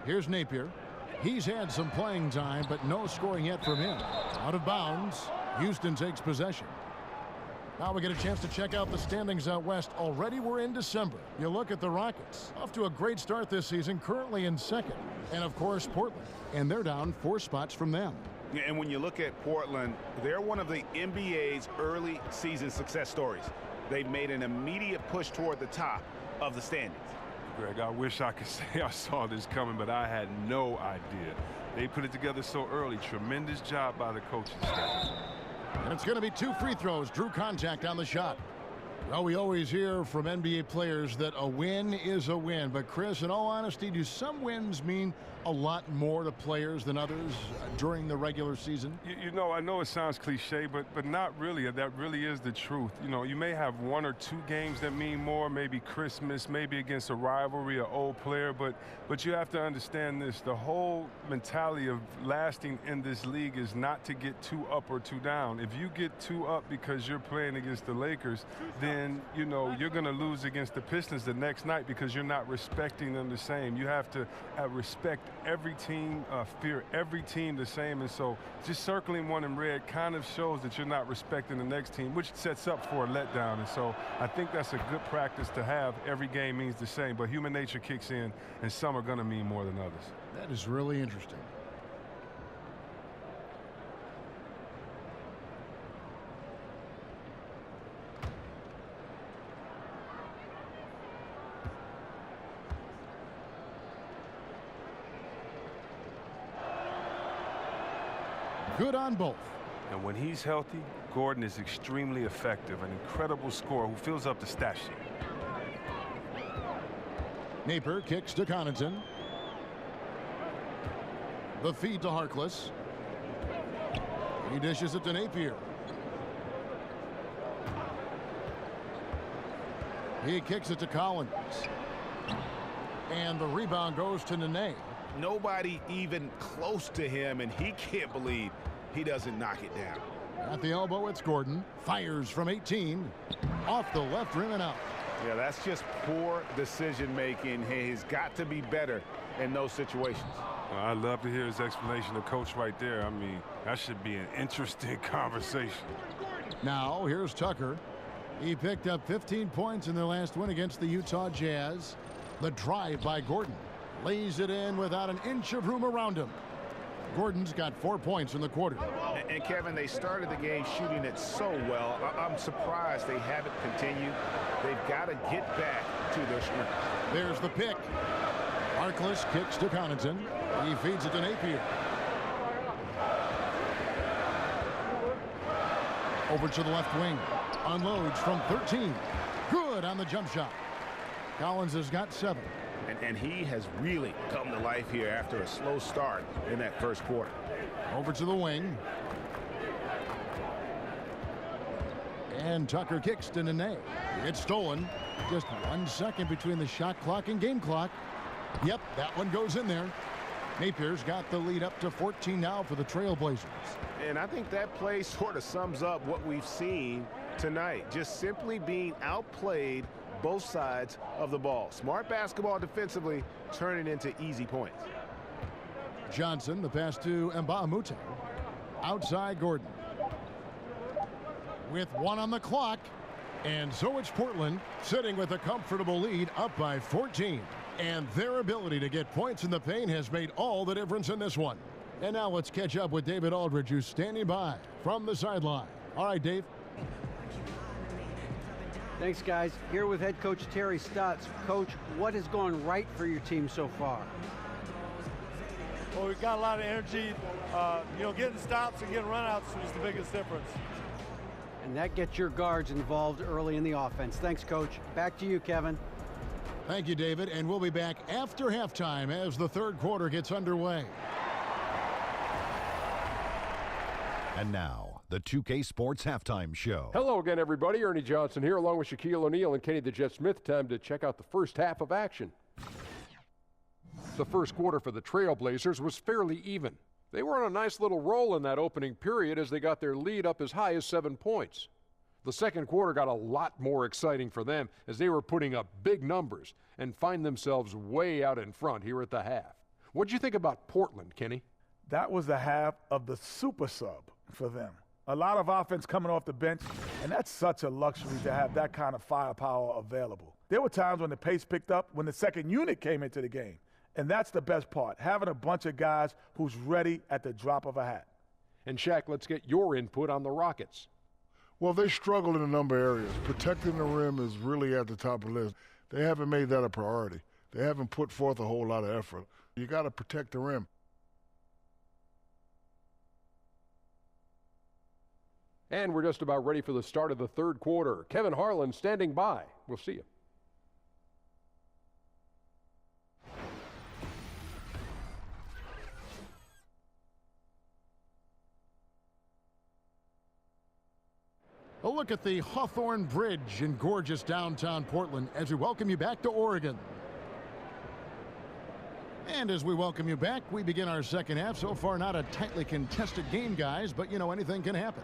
Here's Napier. He's had some playing time, but no scoring yet from him. Out of bounds. Houston takes possession. Now we get a chance to check out the standings out west. Already we're in December. You look at the Rockets. Off to a great start this season, currently in second. And of course, Portland. And they're down 4 spots from them. And when you look at Portland, they're one of the NBA's early season success stories. They've made an immediate push toward the top of the standings. Greg, I wish I could say I saw this coming, but I had no idea. They put it together so early. Tremendous job by the coaching staff. And it's going to be 2 free throws. Drew contact on the shot. Well, we always hear from NBA players that a win is a win. But, Chris, in all honesty, do some wins mean a lot more to players than others during the regular season? You know, I know it sounds cliche, but not really. That really is the truth. You know, you may have 1 or 2 games that mean more, maybe Christmas, maybe against a rivalry, an old player. But you have to understand this. The whole mentality of lasting in this league is not to get 2 up or 2 down. If you get 2 up because you're playing against the Lakers, then then, you know, you're going to lose against the Pistons the next night because you're not respecting them the same. You have to respect every team, fear every team the same. And so just circling one in red kind of shows that you're not respecting the next team, which sets up for a letdown. And so I think that's a good practice to have. Every game means the same, but human nature kicks in, and some are going to mean more than others. That is really interesting. Good on both. And when he's healthy, Gordon is extremely effective, an incredible scorer who fills up the stat sheet. Napier kicks to Connaughton. The feed to Harkless. He dishes it to Napier. He kicks it to Collins. And the rebound goes to Nene. Nobody even close to him, and he can't believe he doesn't knock it down. At the elbow, it's Gordon. Fires from 18. Off the left rim and out. Yeah, that's just poor decision-making. He's got to be better in those situations. Well, I'd love to hear his explanation of Coach right there. I mean, that should be an interesting conversation. Now, here's Tucker. He picked up 15 points in their last win against the Utah Jazz. The drive by Gordon. Lays it in without an inch of room around him. Gordon's got 4 points in the quarter. And Kevin, they started the game shooting it so well. I'm surprised they haven't continued. They've got to get back to their strength. There's the pick. Harkless kicks to Connaughton. He feeds it to Napier. Over to the left wing. Unloads from 13. Good on the jump shot. Collins has got 7. And he has really come to life here after a slow start in that first quarter. Over to the wing. And Tucker kicks to Nene. It's stolen. Just 1 second between the shot clock and game clock. Yep, that one goes in there. Napier's got the lead up to 14 now for the Trailblazers. And I think that play sort of sums up what we've seen tonight. Just simply being outplayed both sides of the ball. Smart basketball defensively, turning into easy points. Johnson, the pass to Mbamute. Outside Gordon. With 1 on the clock. And so it's Portland sitting with a comfortable lead, up by 14. And their ability to get points in the paint has made all the difference in this one. And now let's catch up with David Aldridge, who's standing by from the sideline. All right, Dave. Thanks, guys. Here with head coach Terry Stotts. Coach, what has gone right for your team so far? Well, we've got a lot of energy. Getting stops and getting runouts was the biggest difference. And that gets your guards involved early in the offense. Thanks, Coach. Back to you, Kevin. Thank you, David. And we'll be back after halftime as the third quarter gets underway. And now, the 2K Sports Halftime Show. Hello again, everybody. Ernie Johnson here, along with Shaquille O'Neal and Kenny the Jet Smith. Time to check out the first half of action. The first quarter for the Trailblazers was fairly even. They were on a nice little roll in that opening period as they got their lead up as high as 7 points. The second quarter got a lot more exciting for them as they were putting up big numbers and find themselves way out in front here at the half. What'd you think about Portland, Kenny? That was the half of the super sub for them. A lot of offense coming off the bench, and that's such a luxury to have that kind of firepower available. There were times when the pace picked up when the second unit came into the game, and that's the best part, having a bunch of guys who's ready at the drop of a hat. And Shaq, let's get your input on the Rockets. Well, they struggled in a number of areas. Protecting the rim is really at the top of the list. They haven't made that a priority. They haven't put forth a whole lot of effort. You got to protect the rim. And we're just about ready for the start of the third quarter. Kevin Harlan standing by. We'll see you. A look at the Hawthorne Bridge in gorgeous downtown Portland as we welcome you back to Oregon. And as we welcome you back, we begin our second half. So far, not a tightly contested game, guys, but, anything can happen.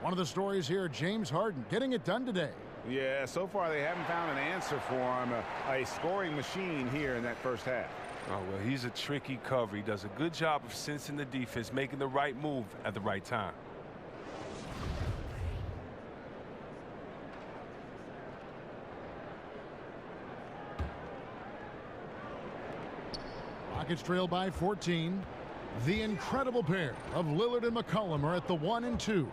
One of the stories here, James Harden getting it done today. Yeah, so far they haven't found an answer for him. A scoring machine here in that first half. Oh, well, he's a tricky cover. He does a good job of sensing the defense, making the right move at the right time. Rockets trail by 14. The incredible pair of Lillard and McCollum are at the 1 and 2.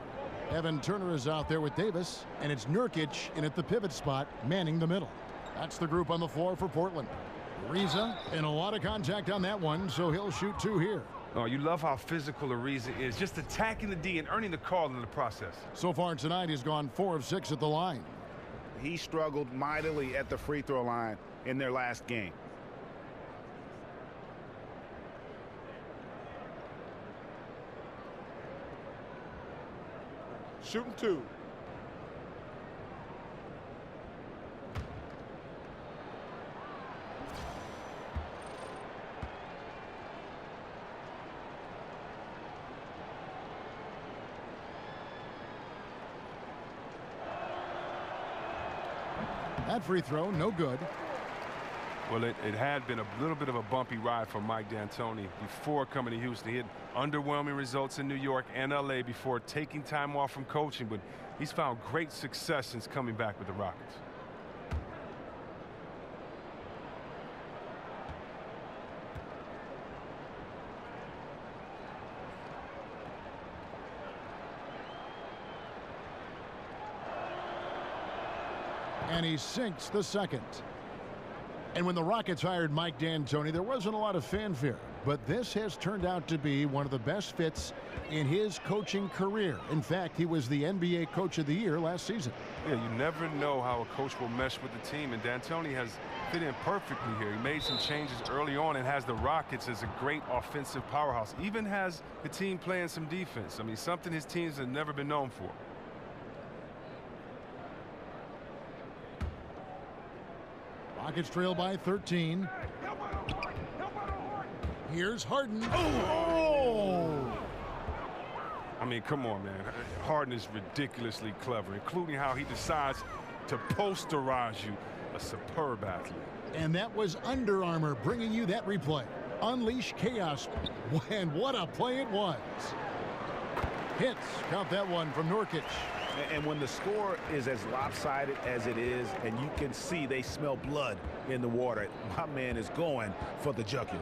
Evan Turner is out there with Davis, and it's Nurkic in at the pivot spot, manning the middle. That's the group on the floor for Portland. Ariza, and a lot of contact on that one, so he'll shoot 2 here. Oh, you love how physical Ariza is, just attacking the D and earning the call in the process. So far tonight, he's gone 4 of 6 at the line. He struggled mightily at the free throw line in their last game. Shooting 2. That free throw, no good. Well, it had been a little bit of a bumpy ride for Mike D'Antoni before coming to Houston. He had underwhelming results in New York and LA before taking time off from coaching, but he's found great success since coming back with the Rockets. And he sinks the second. And when the Rockets hired Mike D'Antoni, there wasn't a lot of fanfare. But this has turned out to be one of the best fits in his coaching career. In fact, he was the NBA Coach of the Year last season. Yeah, you never know how a coach will mesh with the team, and D'Antoni has fit in perfectly here. He made some changes early on and has the Rockets as a great offensive powerhouse. Even has the team playing some defense. I mean, something his teams have never been known for. Rockets trail by 13. Here's Harden. Oh! I mean, come on, man. Harden is ridiculously clever, including how he decides to posterize you. A superb athlete. And that was Under Armour bringing you that replay. Unleash chaos. And what a play it was. Hits. Count that one from Nurkic. And when the score is as lopsided as it is, and you can see they smell blood in the water, my man is going for the jugular.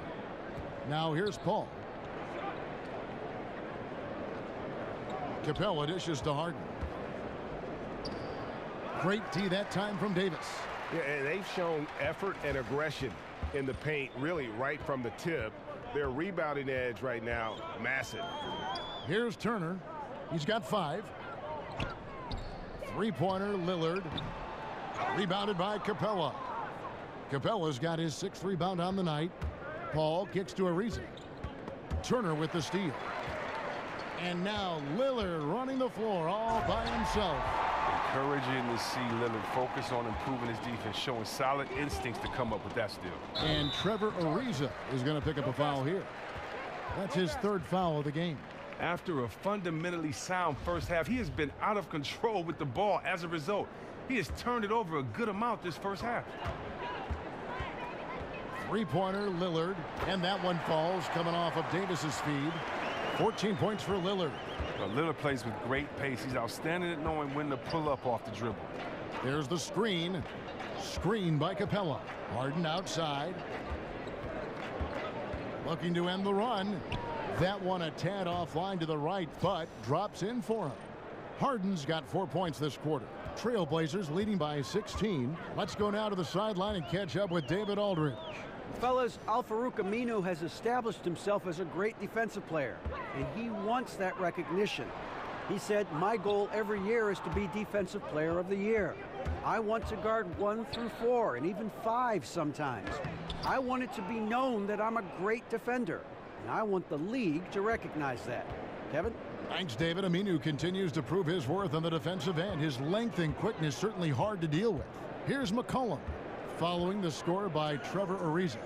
Now here's Paul. Capella dishes to Harden. Great D that time from Davis. Yeah, and they've shown effort and aggression in the paint, really right from the tip. Their rebounding edge right now, massive. Here's Turner. He's got 5. Three-pointer, Lillard. Rebounded by Capella. Capella's got his 6th rebound on the night. Paul kicks to Ariza. Turner with the steal. And now Lillard running the floor all by himself. Encouraging to see Lillard focus on improving his defense, showing solid instincts to come up with that steal. And Trevor Ariza is going to pick up a foul here. That's his 3rd foul of the game. After a fundamentally sound first half, he has been out of control with the ball. As a result, he has turned it over a good amount this first half. Three-pointer, Lillard, and that one falls coming off of Davis's feed. 14 points for Lillard. But Lillard plays with great pace. He's outstanding at knowing when to pull up off the dribble. There's the screen. Screen by Capella. Harden outside. Looking to end the run. That one a tad offline to the right, but drops in for him. Harden's got 4 points this quarter. Trailblazers leading by 16. Let's go now to the sideline and catch up with David Aldridge. Fellas, Al-Farouq Aminu has established himself as a great defensive player, and he wants that recognition. He said, my goal every year is to be Defensive Player of the Year. I want to guard 1 through 4 and even 5 sometimes. I want it to be known that I'm a great defender, and I want the league to recognize that. Kevin? Thanks, David. Aminu continues to prove his worth on the defensive end. His length and quickness certainly hard to deal with. Here's McCollum, following the score by Trevor Ariza.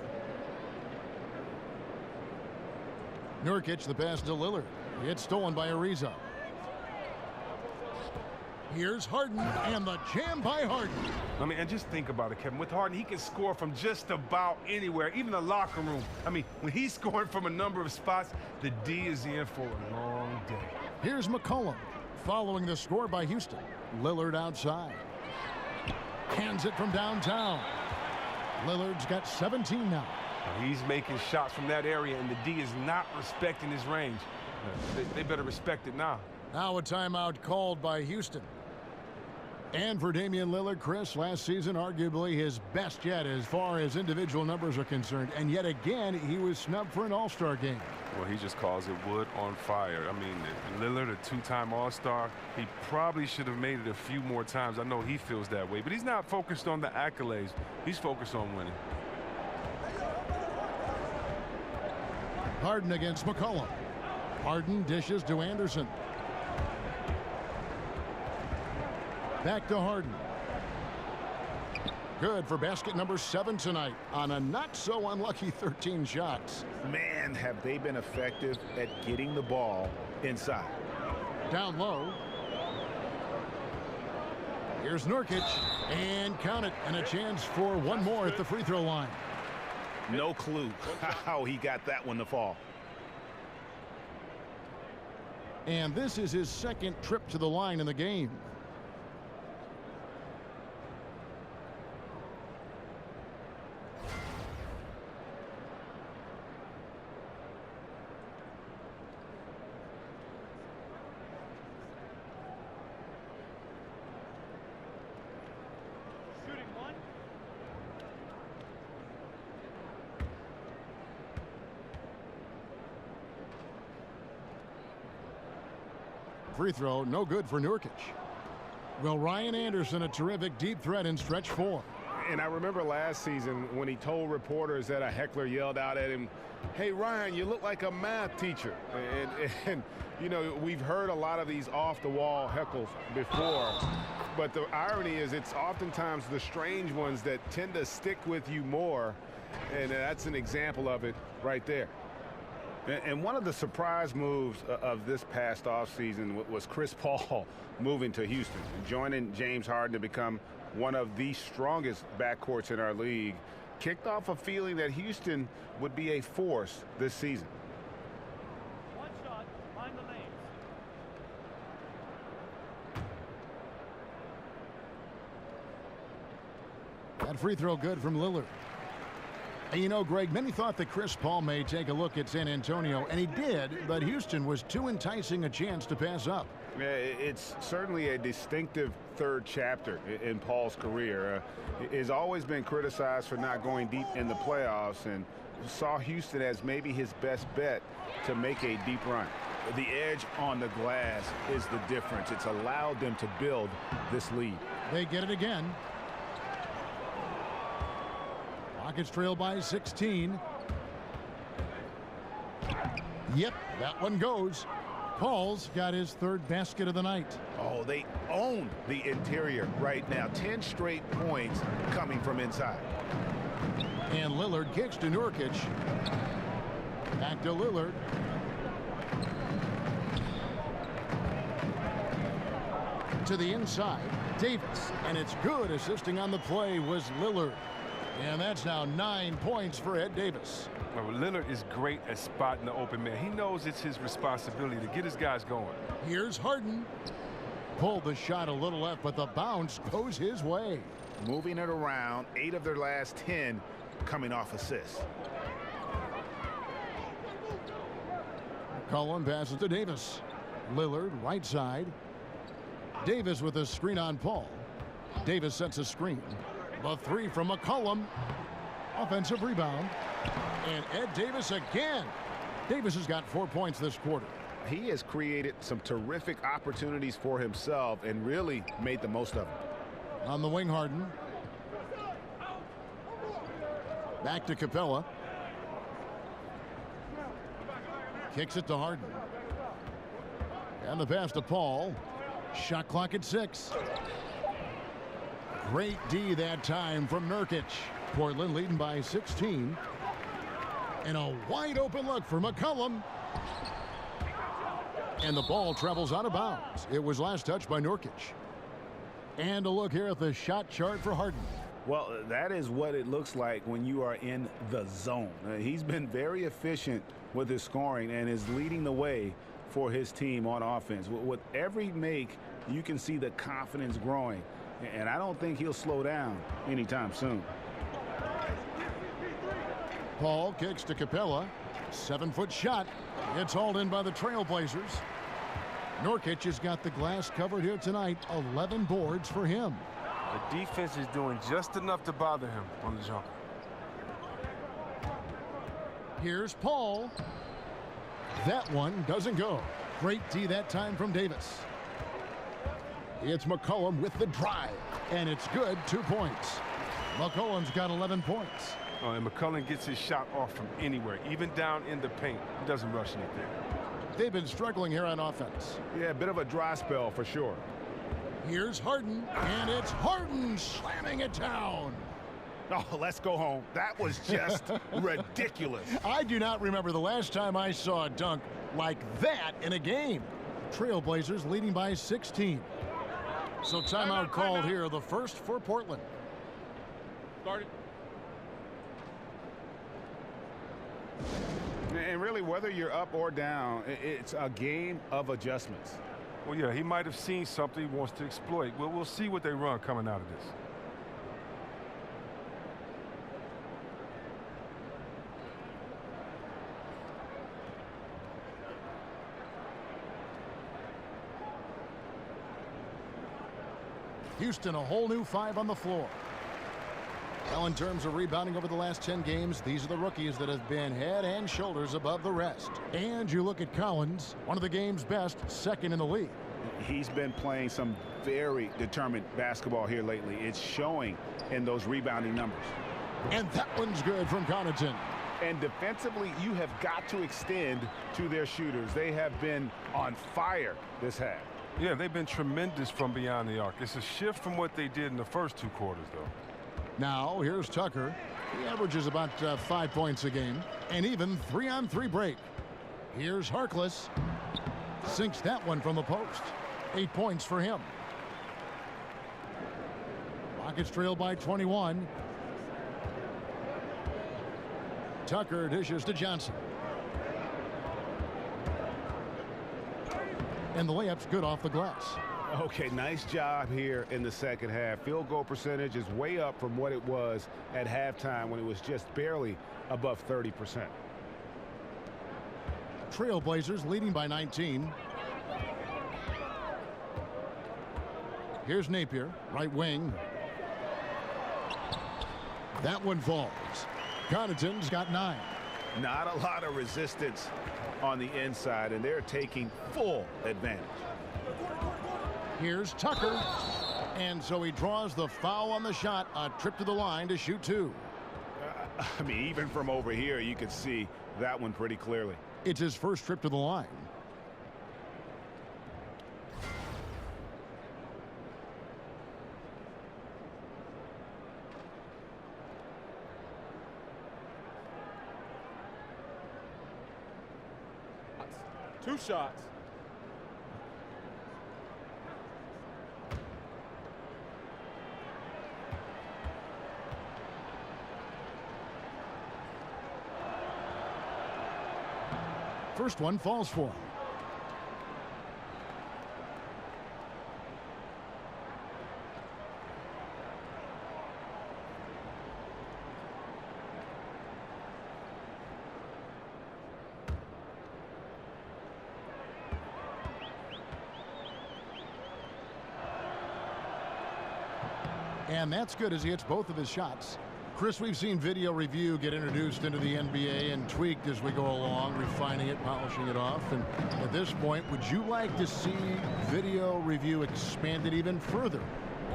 Nurkic, the pass to Lillard. It's stolen by Ariza. Here's Harden, and the jam by Harden. I mean, and just think about it, Kevin. With Harden, he can score from just about anywhere, even the locker room. I mean, when he's scoring from a number of spots, the D is in for a long day. Here's McCollum, following the score by Houston. Lillard outside. Hands it from downtown. Lillard's got 17 now. He's making shots from that area, and the D is not respecting his range. They better respect it now. Now a timeout called by Houston. And for Damian Lillard, Chris, last season arguably his best yet as far as individual numbers are concerned. And yet again, he was snubbed for an All-Star game. Well, he just calls it wood on fire. I mean, Lillard, a two-time All-Star, he probably should have made it a few more times. I know he feels that way, but he's not focused on the accolades. He's focused on winning. Harden against McCollum. Harden dishes to Anderson. Back to Harden. Good for basket number 7 tonight on a not-so-unlucky 13 shots. Man, have they been effective at getting the ball inside. Down low. Here's Nurkic, and count it, and a chance for one more at the free throw line. No clue how he got that one to fall. And this is his second trip to the line in the game. Free throw, no good for Nurkic. Well, Ryan Anderson, a terrific deep threat in stretch 4. And I remember last season when he told reporters that a heckler yelled out at him, "Hey, Ryan, you look like a math teacher." And you know, we've heard a lot of these off-the-wall heckles before. But the irony is it's oftentimes the strange ones that tend to stick with you more. And that's an example of it right there. And one of the surprise moves of this past offseason was Chris Paul moving to Houston, joining James Harden to become one of the strongest backcourts in our league. Kicked off a feeling that Houston would be a force this season. One shot, find the lanes. That free throw good from Lillard. And you know, Greg, many thought that Chris Paul may take a look at San Antonio, and he did, but Houston was too enticing a chance to pass up. It's certainly a distinctive third chapter in Paul's career. He's always been criticized for not going deep in the playoffs, and saw Houston as maybe his best bet to make a deep run. The edge on the glass is the difference. It's allowed them to build this lead. They get it again. Rockets trail by 16. Yep, that one goes. Paul's got his third basket of the night. Oh, they own the interior right now. 10 straight points coming from inside. And Lillard kicks to Nurkic. Back to Lillard. To the inside, Davis. And it's good. Assisting on the play was Lillard. And that's now 9 points for Ed Davis. Well, Lillard is great at spotting the open man. He knows it's his responsibility to get his guys going. Here's Harden. Pulled the shot a little left, but the bounce goes his way. Moving it around, 8 of their last 10 coming off assists. McCollum passes to Davis. Lillard, right side. Davis with a screen on Paul. Davis sets a screen. The three from McCollum. Offensive rebound. And Ed Davis again. Davis has got 4 points this quarter. He has created some terrific opportunities for himself and really made the most of them. On the wing, Harden. Back to Capella. Kicks it to Harden. And the pass to Paul. Shot clock at 6. Great D that time from Nurkic. Portland leading by 16. And a wide open look for McCollum. And the ball travels out of bounds. It was last touched by Nurkic. And a look here at the shot chart for Harden. Well, that is what it looks like when you are in the zone. He's been very efficient with his scoring and is leading the way for his team on offense. With every make, you can see the confidence growing. And I don't think he'll slow down anytime soon. Paul kicks to Capella. 7-foot shot. It's hauled in by the Trailblazers. Nurkic has got the glass covered here tonight. 11 boards for him. The defense is doing just enough to bother him on the jumper. Here's Paul. That one doesn't go. Great D that time from Davis. It's McCollum with the drive. And it's good. 2 points. McCollum's got 11 points. Oh, and McCollum gets his shot off from anywhere, even down in the paint. He doesn't rush anything. They've been struggling here on offense. Yeah, a bit of a dry spell for sure. Here's Harden, and it's Harden slamming it down. Oh, let's go home. That was just ridiculous. I do not remember the last time I saw a dunk like that in a game. Trailblazers leading by 16. So timeout called here, the first for Portland. Started. And really, whether you're up or down, it's a game of adjustments. Well, yeah, he might have seen something he wants to exploit. We'll see what they run coming out of this. Houston, a whole new 5 on the floor. Now, in terms of rebounding over the last 10 games, these are the rookies that have been head and shoulders above the rest. And you look at Collins, one of the game's best, second in the league. He's been playing some very determined basketball here lately. It's showing in those rebounding numbers. And that one's good from Connaughton. And defensively, you have got to extend to their shooters. They have been on fire this half. Yeah, they've been tremendous from beyond the arc. It's a shift from what they did in the first 2 quarters, though. Now, here's Tucker. He averages about 5 points a game. And even 3-on-3 break. Here's Harkless. Sinks that one from the post. 8 points for him. Rockets trail by 21. Tucker dishes to Johnson. And the layup's good off the glass. Okay, nice job here in the second half. Field goal percentage is way up from what it was at halftime when it was just barely above 30%. Trailblazers leading by 19. Here's Napier, right wing. That one falls. Connaughton's got 9. Not a lot of resistance on the inside, and they're taking full advantage. Here's Tucker. And so he draws the foul on the shot. A trip to the line to shoot 2. I mean, even from over here, you could see that one pretty clearly. It's his first trip to the line. Two shots. First one falls for him. And that's good as he hits both of his shots. Chris, we've seen video review get introduced into the NBA and tweaked as we go along, refining it, polishing it off. And at this point, would you like to see video review expanded even further?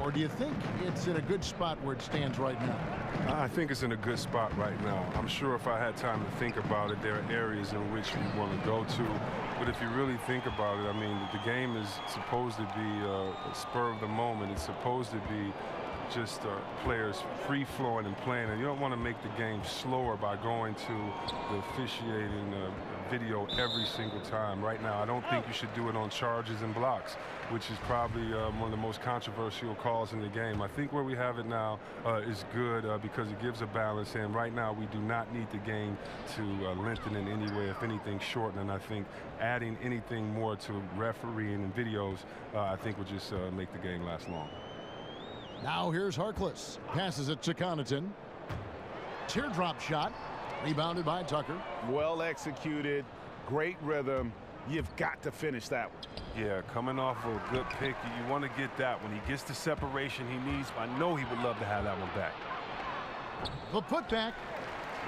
Or do you think it's in a good spot where it stands right now? I think it's in a good spot right now. I'm sure if I had time to think about it, there are areas in which we want to go to. But if you really think about it, I mean, the game is supposed to be a spur of the moment. It's supposed to be just players free-flowing and playing, and you don't want to make the game slower by going to the officiating video every single time. Right now, I don't think you should do it on charges and blocks, which is probably one of the most controversial calls in the game. I think where we have it now is good because it gives a balance, and right now we do not need the game to lengthen in any way. If anything, shorten, and I think adding anything more to refereeing and videos, I think would just make the game last long. Now here's Harkless. Passes it to Connaughton. Teardrop shot. Rebounded by Tucker. Well executed. Great rhythm. You've got to finish that one. Yeah, coming off of a good pick, you want to get that. When he gets the separation he needs, I know he would love to have that one back. The putback.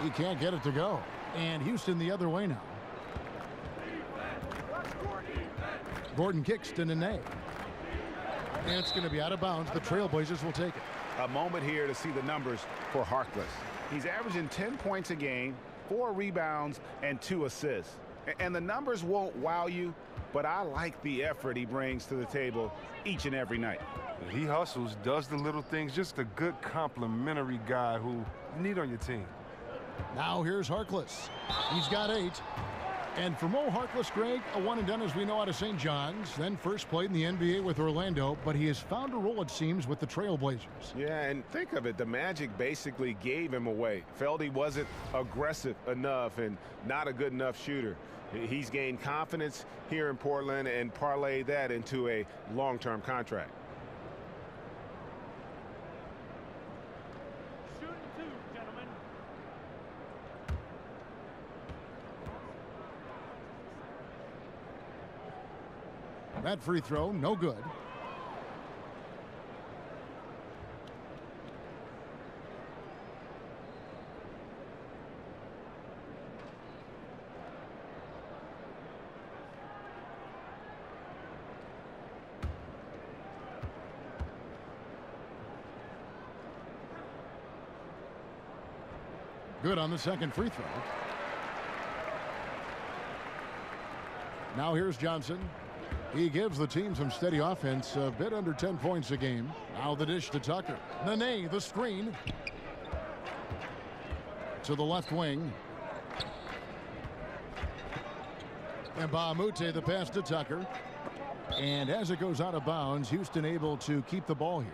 He can't get it to go. And Houston the other way now. Gordon kicks to Nene. And it's going to be out of bounds. The Trailblazers will take it. A moment here to see the numbers for Harkless. He's averaging 10 points a game, 4 rebounds, and 2 assists. And the numbers won't wow you, but I like the effort he brings to the table each and every night. He hustles, does the little things, just a good complimentary guy who you need on your team. Now here's Harkless. He's got 8. And for Mo Harkless, Greg, a one and done as we know out of St. John's, then first played in the NBA with Orlando, but he has found a role, it seems, with the Trailblazers. Yeah, and think of it, the Magic basically gave him away. Felt he wasn't aggressive enough and not a good enough shooter. He's gained confidence here in Portland and parlayed that into a long-term contract. That free throw, no good. Good on the second free throw. Now here's Johnson. He gives the team some steady offense, a bit under 10 points a game. Now the dish to Tucker. Nene, the screen. To the left wing. And Bahamute, the pass to Tucker. And as it goes out of bounds, Houston able to keep the ball here.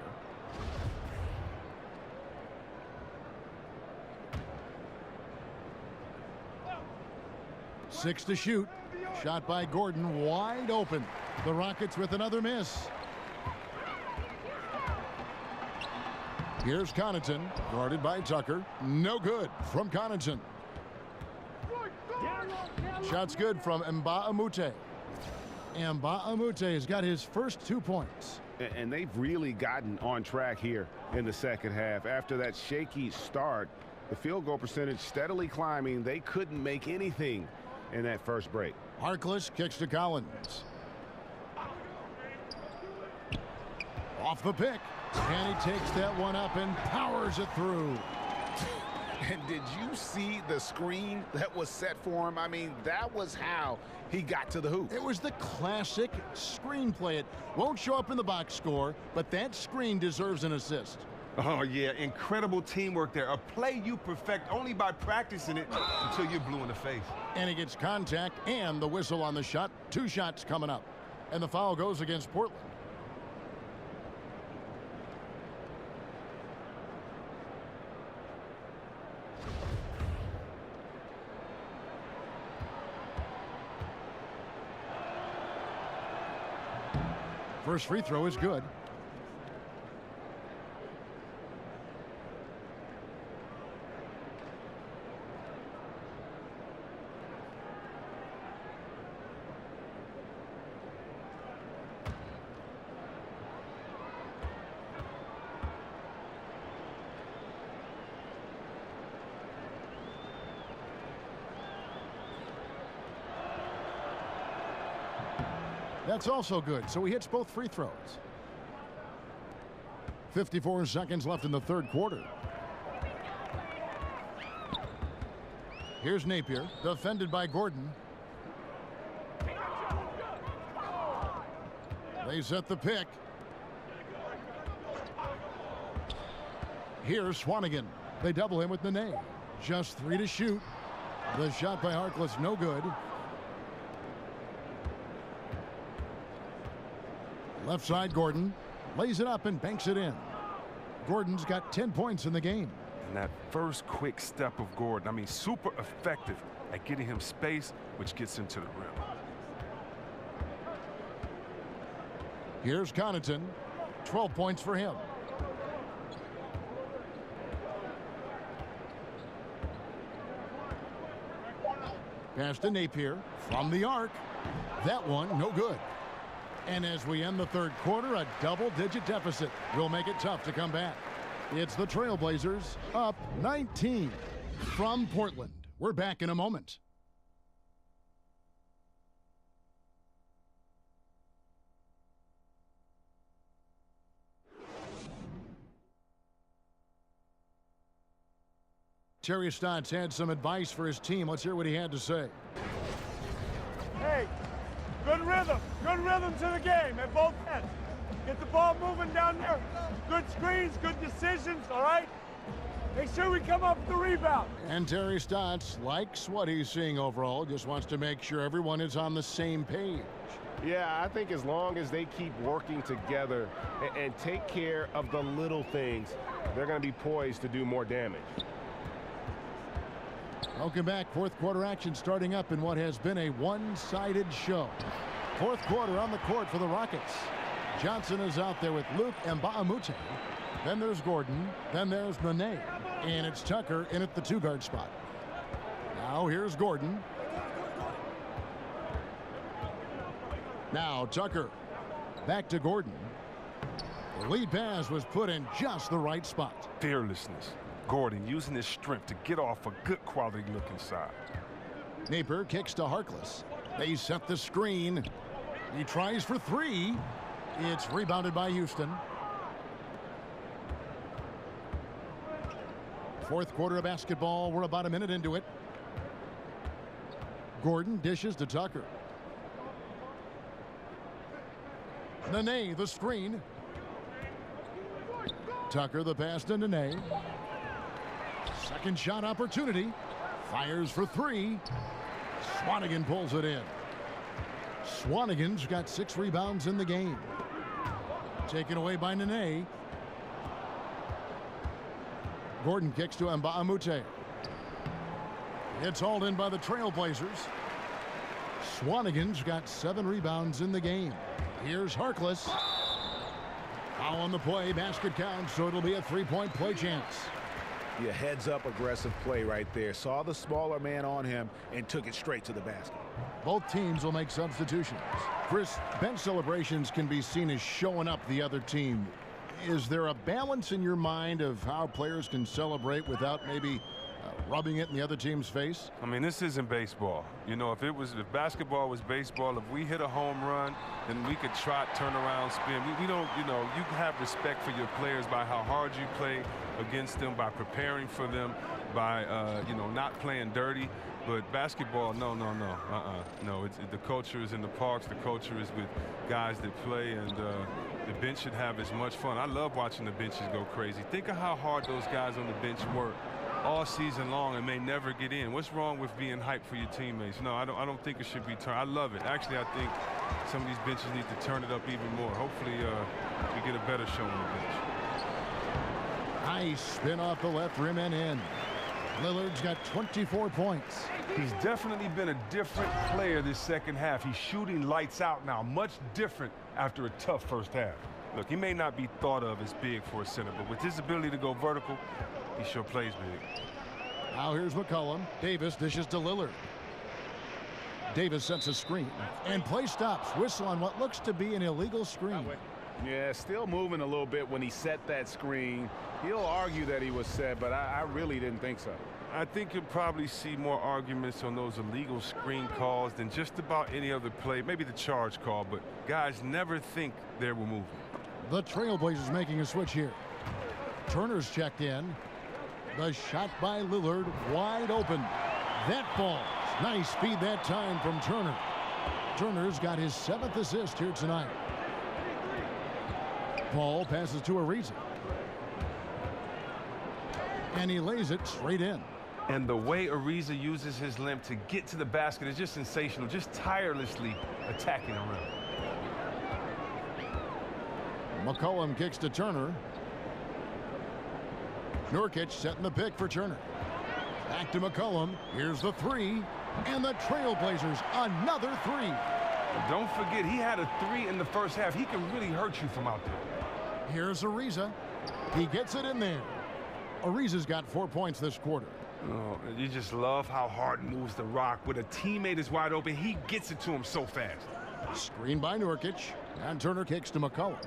Six to shoot. Shot by Gordon, wide open. The Rockets with another miss. Here's Connaughton, guarded by Tucker. No good from Connaughton. Shot's good from Mbaamute. Mbaamute has got his first 2 points. And they've really gotten on track here in the second half. After that shaky start, the field goal percentage steadily climbing. They couldn't make anything in that first break. Harkless kicks to Collins. Off the pick. And he takes that one up and powers it through. And did you see the screen that was set for him? I mean, that was how he got to the hoop. It was the classic screen play. It won't show up in the box score, but that screen deserves an assist. Oh, yeah, incredible teamwork there. A play you perfect only by practicing it until you're blue in the face. And he gets contact and the whistle on the shot. 2 shots coming up. And the foul goes against Portland. First free throw is good. That's also good, so he hits both free throws. 54 seconds left in the third quarter. Here's Napier, defended by Gordon. They set the pick. Here's Swanigan. They double him with Nene. Just 3 to shoot. The shot by Harkless, no good. Left side, Gordon lays it up and banks it in. Gordon's got 10 points in the game. And that first quick step of Gordon, I mean, super effective at getting him space, which gets him to the rim. Here's Connaughton. 12 points for him. Pass to Napier from the arc. That one, no good. And as we end the third quarter, a double-digit deficit will make it tough to come back. It's the Trailblazers up 19 from Portland. We're back in a moment. Terry Stotts had some advice for his team. Let's hear what he had to say. Hey, good rhythm to the game at both ends. Get the ball moving down there. Good screens, good decisions, all right? Make sure we come up with the rebound. And Terry Stotts likes what he's seeing overall, just wants to make sure everyone is on the same page. Yeah, I think as long as they keep working together and take care of the little things, they're going to be poised to do more damage. Welcome back. Fourth quarter action starting up in what has been a one-sided show. Fourth quarter on the court for the Rockets. Johnson is out there with Luke Mbamute. Then there's Gordon. Then there's Nene. And it's Tucker in at the 2-guard spot. Now here's Gordon. Now Tucker. Back to Gordon. The lead pass was put in just the right spot. Fearlessness. Gordon using his strength to get off a good quality look inside. Napier kicks to Harkless. They set the screen. He tries for 3. It's rebounded by Houston. Fourth quarter of basketball. We're about a minute into it. Gordon dishes to Tucker. Nene, the screen. Tucker, the pass to Nene. Second shot opportunity. Fires for 3. Swanigan pulls it in. Swanigan's got 6 rebounds in the game. Taken away by Nene. Gordon kicks to Mbamute. It's hauled in by the Trailblazers. Swanigan's got 7 rebounds in the game. Here's Harkless. Foul on the play. Basket counts, so it'll be a 3-point play chance. Yeah, heads-up aggressive play right there. Saw the smaller man on him and took it straight to the basket. Both teams will make substitutions. Chris, bench celebrations can be seen as showing up the other team. Is there a balance in your mind of how players can celebrate without maybe rubbing it in the other team's face? I mean, this isn't baseball. You know, if basketball was baseball, if we hit a home run, then we could trot, turn around, spin. We don't, you know, you have respect for your players by how hard you play against them, by preparing for them, by, you know, not playing dirty. But basketball, no. No, the culture is in the parks. The culture is with guys that play, and the bench should have as much fun. I love watching the benches go crazy. Think of how hard those guys on the bench work all season long and may never get in. What's wrong with being hyped for your teammates? No, I don't think it should be turned. I love it. Actually, I think some of these benches need to turn it up even more. Hopefully, we get a better show on the bench. Nice spin off the left rim and in. Lillard's got 24 points. He's definitely been a different player this second half. He's shooting lights out now, much different after a tough first half. Look, he may not be thought of as big for a center, but with his ability to go vertical, he sure plays big. Now here's McCollum. Davis dishes to Lillard. Davis sets a screen, and play stops. Whistle on what looks to be an illegal screen. Yeah, still moving a little bit when he set that screen. He'll argue that he was set, but I really didn't think so. I think you'll probably see more arguments on those illegal screen calls than just about any other play. Maybe the charge call, but guys never think they were moving. The Trailblazers making a switch here. Turner's checked in. The shot by Lillard, wide open. That falls. Nice speed that time from Turner. Turner's got his 7th assist here tonight. Paul passes to Ariza. And he lays it straight in. And the way Ariza uses his limb to get to the basket is just sensational, just tirelessly attacking the rim. McCollum kicks to Turner. Nurkic setting the pick for Turner. Back to McCollum. Here's the three. And the Trailblazers, another three. Don't forget, he had a three in the first half. He can really hurt you from out there. Here's Ariza. He gets it in there. Ariza's got 4 points this quarter. Oh, you just love how Harden moves the rock. When a teammate is wide open, he gets it to him so fast. Screen by Nurkic. And Turner kicks to McCollum.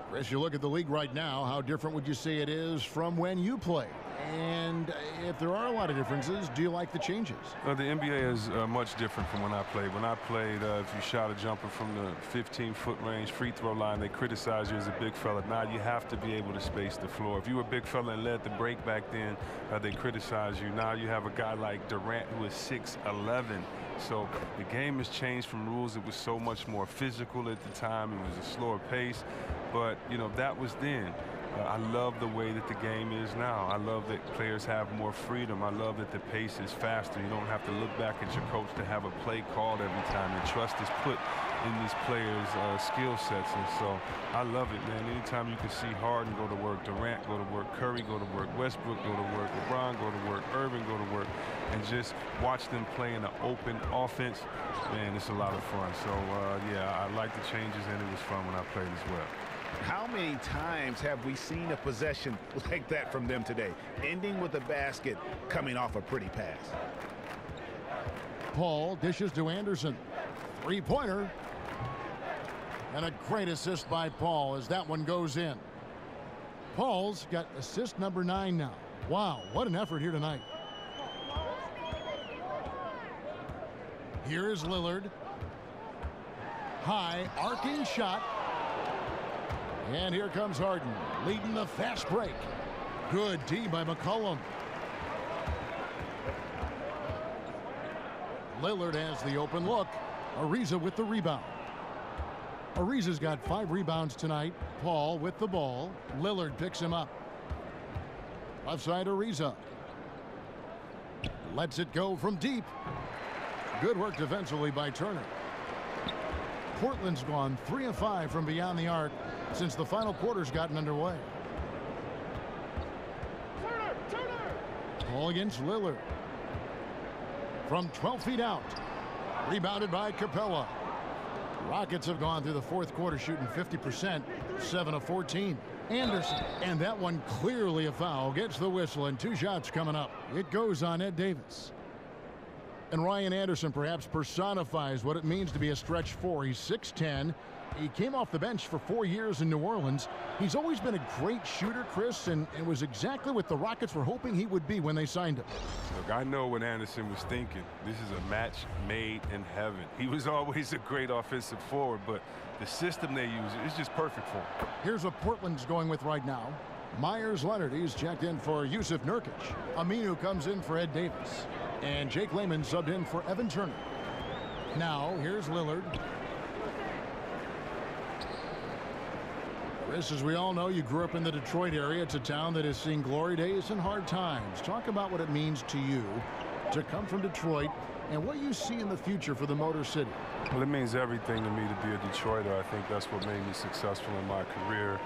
Chris, you look at the league right now. How different would you say it is from when you played? And if there are a lot of differences, do you like the changes? The NBA is much different from when I played. When I played, if you shot a jumper from the 15-foot range free throw line, they criticize you as a big fella. Now you have to be able to space the floor. If you were a big fella and led the break back then, they criticize you. Now you have a guy like Durant who is 6'11". So the game has changed from rules. It was so much more physical at the time. It was a slower pace. But, you know, that was then. I love the way that the game is now. I love that players have more freedom. I love that the pace is faster. You don't have to look back at your coach to have a play called every time. The trust is put in these players' skill sets. And so I love it, man. Anytime you can see Harden go to work, Durant go to work, Curry go to work, Westbrook go to work, LeBron go to work, Irving go to work, and just watch them play in an open offense, man, it's a lot of fun. So, yeah, I like the changes, and it was fun when I played as well. How many times have we seen a possession like that from them today, ending with a basket coming off a pretty pass? Paul dishes to Anderson. Three-pointer. And a great assist by Paul as that one goes in. Paul's got assist number 9 now. Wow, what an effort here tonight. Here is Lillard. High, arcing shot. And here comes Harden, leading the fast break. Good D by McCollum. Lillard has the open look. Ariza with the rebound. Ariza's got 5 rebounds tonight. Paul with the ball. Lillard picks him up. Left side Ariza. Lets it go from deep. Good work defensively by Turner. Portland's gone 3 of 5 from beyond the arc since the final quarter's gotten underway. Paul against Lillard. From 12 feet out. Rebounded by Capella. Rockets have gone through the fourth quarter shooting 50%, 7 of 14. Anderson, and that one clearly a foul, gets the whistle, and 2 shots coming up. It goes on Ed Davis. And Ryan Anderson perhaps personifies what it means to be a stretch 4. He's 6'10". He came off the bench for 4 years in New Orleans. He's always been a great shooter, Chris, and it was exactly what the Rockets were hoping he would be when they signed him. Look, I know what Anderson was thinking. This is a match made in heaven. He was always a great offensive forward, but the system they use is just perfect for him. Here's what Portland's going with right now. Myers Leonard, he's checked in for Yusuf Nurkic. Aminu comes in for Ed Davis. And Jake Layman subbed in for Evan Turner. Now, here's Lillard. Chris, as we all know, you grew up in the Detroit area. It's a town that has seen glory days and hard times. Talk about what it means to you to come from Detroit and what you see in the future for the Motor City. Well, it means everything to me to be a Detroiter. I think that's what made me successful in my career,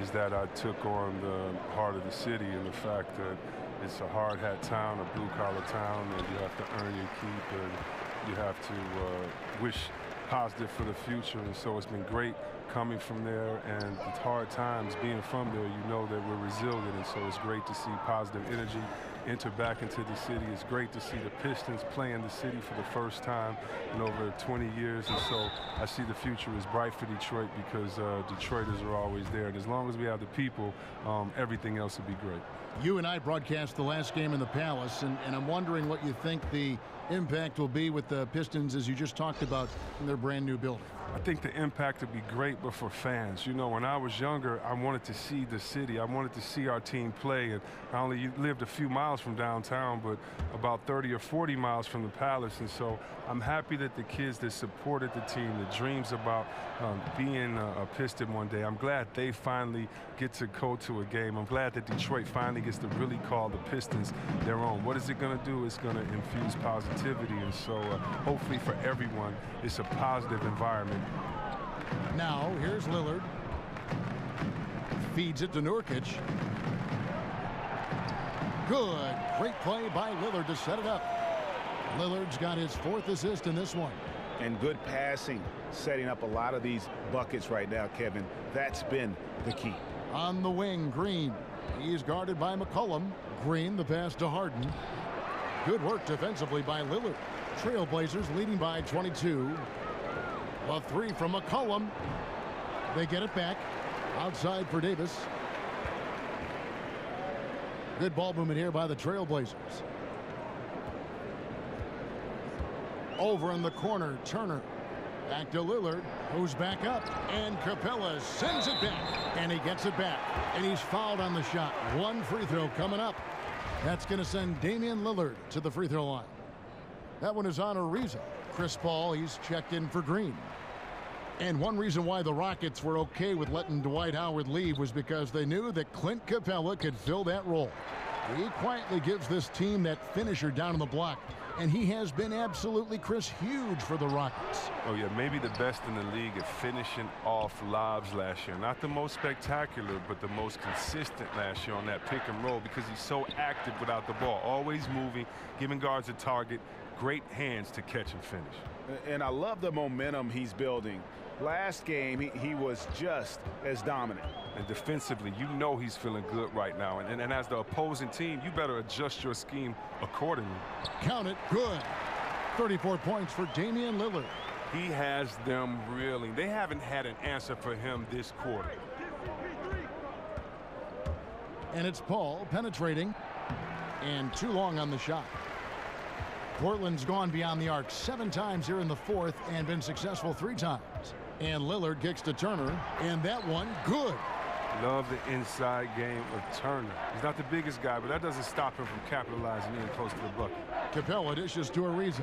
is that I took on the heart of the city and the fact that it's a hard hat town, a blue-collar town, and you have to earn your keep, and you have to wish positive for the future. And so it's been great coming from there, and with hard times being from there, you know that we're resilient, and so it's great to see positive energy enter back into the city. It's great to see the Pistons play in the city for the first time in over 20 years, and so I see the future is bright for Detroit because Detroiters are always there, and as long as we have the people, everything else will be great. You and I broadcast the last game in the Palace, and I'm wondering what you think the impact will be with the Pistons, as you just talked about, in their brand new building. I think the impact would be great, but for fans. You know, when I was younger, I wanted to see the city. I wanted to see our team play. And I only lived a few miles from downtown, but about 30 or 40 miles from the Palace. And so I'm happy that the kids that supported the team, that dreams about being a Piston one day, I'm glad they finally get to go to a game. I'm glad that Detroit finally gets to really call the Pistons their own. What is it going to do? It's going to infuse positivity. And so hopefully for everyone, it's a positive environment. Now, here's Lillard. Feeds it to Nurkic. Good. Great play by Lillard to set it up. Lillard's got his 4th assist in this one. And good passing, setting up a lot of these buckets right now, Kevin. That's been the key. On the wing, Green. He is guarded by McCollum. Green, the pass to Harden. Good work defensively by Lillard. Trailblazers leading by 22. A 3 from McCollum. They get it back. Outside for Davis. Good ball movement here by the Trailblazers. Over in the corner, Turner. Back to Lillard, who's back up. And Capella sends it back. And he gets it back. And he's fouled on the shot. 1 free throw coming up. That's going to send Damian Lillard to the free throw line. That one is on Ariza. Chris Paul, he's checked in for Green. And one reason why the Rockets were okay with letting Dwight Howard leave was because they knew that Clint Capella could fill that role. He quietly gives this team that finisher down on the block. And he has been absolutely, Chris, huge for the Rockets. Oh, yeah, maybe the best in the league at finishing off lobs last year. Not the most spectacular, but the most consistent last year on that pick and roll because he's so active without the ball. Always moving, giving guards a target, great hands to catch and finish. And I love the momentum he's building. Last game, he was just as dominant. And defensively, you know he's feeling good right now. And as the opposing team, you better adjust your scheme accordingly. Count it. Good. 34 points for Damian Lillard. He has them reeling. They haven't had an answer for him this quarter. And it's Paul penetrating. And too long on the shot. Portland's gone beyond the arc 7 times here in the 4th and been successful 3 times. And Lillard kicks to Turner. And that one, good. Love the inside game of Turner. He's not the biggest guy, but that doesn't stop him from capitalizing in close to the bucket. Capella dishes to Ariza.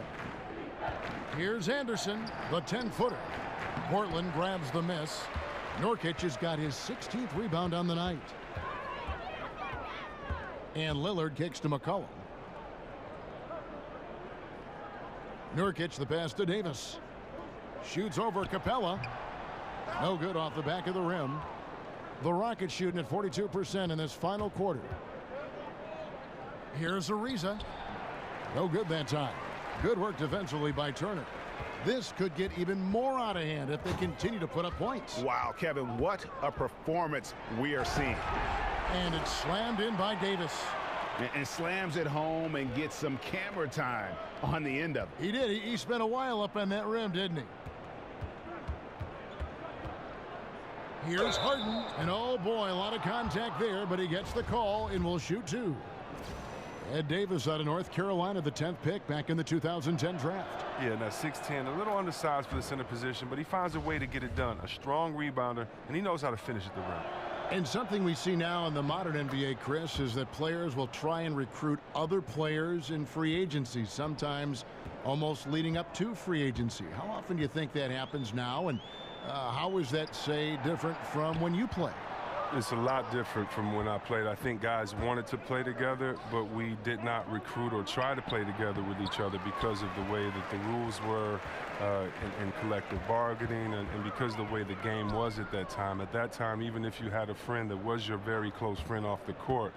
Here's Anderson, the 10-footer. Portland grabs the miss. Nurkic has got his 16th rebound on the night. And Lillard kicks to McCollum. Nurkic the pass to Davis. Shoots over Capella. No good off the back of the rim. The Rockets shooting at 42% in this final quarter. Here's Ariza. No good that time. Good work defensively by Turner. This could get even more out of hand if they continue to put up points. Wow, Kevin, what a performance we are seeing. And it's slammed in by Davis. And slams it home and gets some camera time on the end of it. He did. He spent a while up on that rim, didn't he? Here's Harden. And oh boy, a lot of contact there, but he gets the call and will shoot 2. Ed Davis out of North Carolina, the 10th pick back in the 2010 draft. Yeah, now 6'10", a little undersized for the center position, but he finds a way to get it done. A strong rebounder, and he knows how to finish at the rim. And something we see now in the modern NBA, Chris, is that players will try and recruit other players in free agency, sometimes almost leading up to free agency. How often do you think that happens now, and how is that, say, different from when you play? It's a lot different from when I played. I think guys wanted to play together, but we did not recruit or try to play together with each other because of the way that the rules were in collective bargaining and because the way the game was at that time. At that time, even if you had a friend that was your very close friend off the court,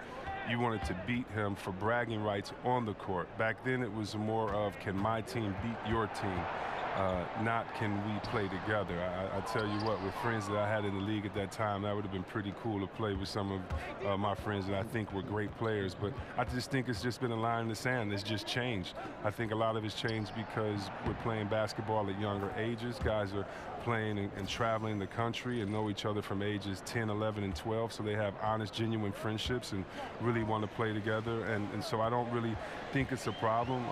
you wanted to beat him for bragging rights on the court. Back then, it was more of, can my team beat your team? Not can we play together. I tell you what, with friends that I had in the league at that time, that would have been pretty cool to play with some of my friends that I think were great players. But I just think it's just been a line in the sand. It's just changed. I think a lot of it's changed because we're playing basketball at younger ages. Guys are playing and traveling the country and know each other from ages 10, 11, and 12. So they have honest, genuine friendships and really want to play together. And so I don't really think it's a problem.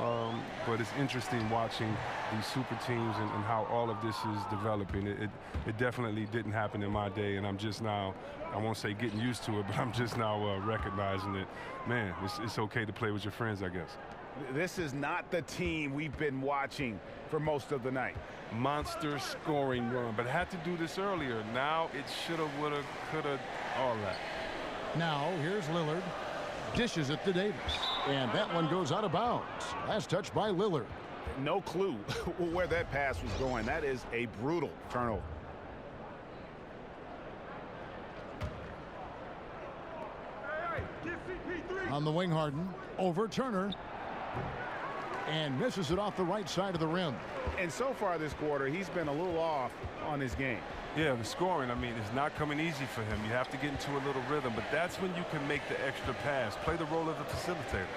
But it's interesting watching these super teams teams and how all of this is developing. It definitely didn't happen in my day, and I'm just now, I won't say getting used to it, but I'm just now recognizing that, man, it's okay to play with your friends, I guess. This is not the team we've been watching for most of the night. Monster scoring run, but had to do this earlier. Now it shoulda, woulda, coulda, all that. Now here's Lillard. Dishes it to Davis. And that one goes out of bounds. Last touch by Lillard. No clue where that pass was going. That is a brutal turnover. On the wing, Harden. Over Turner. And misses it off the right side of the rim. And so far this quarter, he's been a little off on his game. Yeah, the scoring, I mean, is not coming easy for him. You have to get into a little rhythm, but that's when you can make the extra pass. Play the role of the facilitator.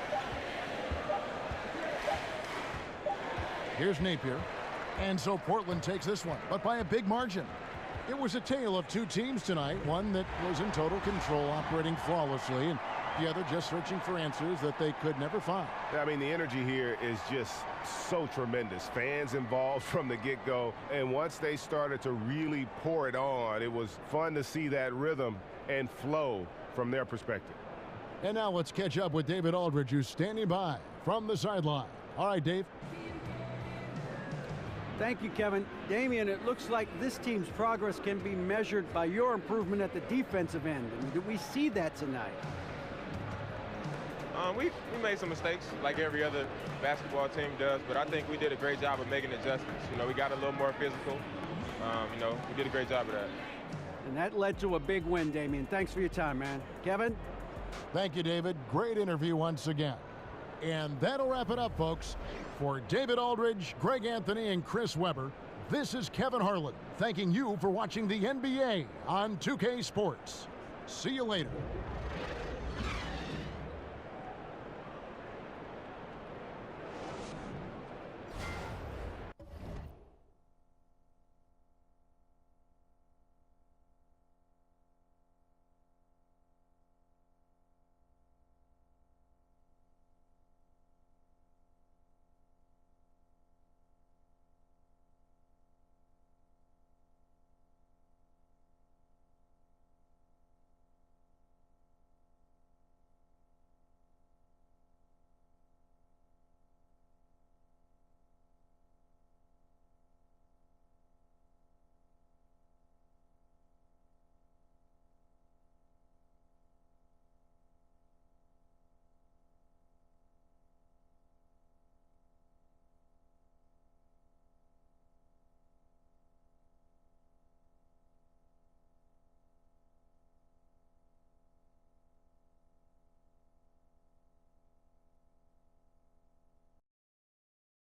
Here's Napier. And so Portland takes this one, but by a big margin. It was a tale of two teams tonight, one that was in total control, operating flawlessly, and the other just searching for answers that they could never find. I mean, the energy here is just so tremendous. Fans involved from the get-go, and once they started to really pour it on, it was fun to see that rhythm and flow from their perspective. And now let's catch up with David Aldridge, who's standing by from the sideline. All right, Dave. Thank you, Kevin. Damian, it looks like this team's progress can be measured by your improvement at the defensive end. And do we see that tonight? We made some mistakes like every other basketball team does, but I think we did a great job of making adjustments. You know, we got a little more physical. You know, we did a great job of that. And that led to a big win, Damian. Thanks for your time, man. Kevin? Thank you, David. Great interview once again. And that'll wrap it up, folks. For David Aldridge, Greg Anthony, and Chris Webber, this is Kevin Harlan thanking you for watching the NBA on 2K Sports. See you later.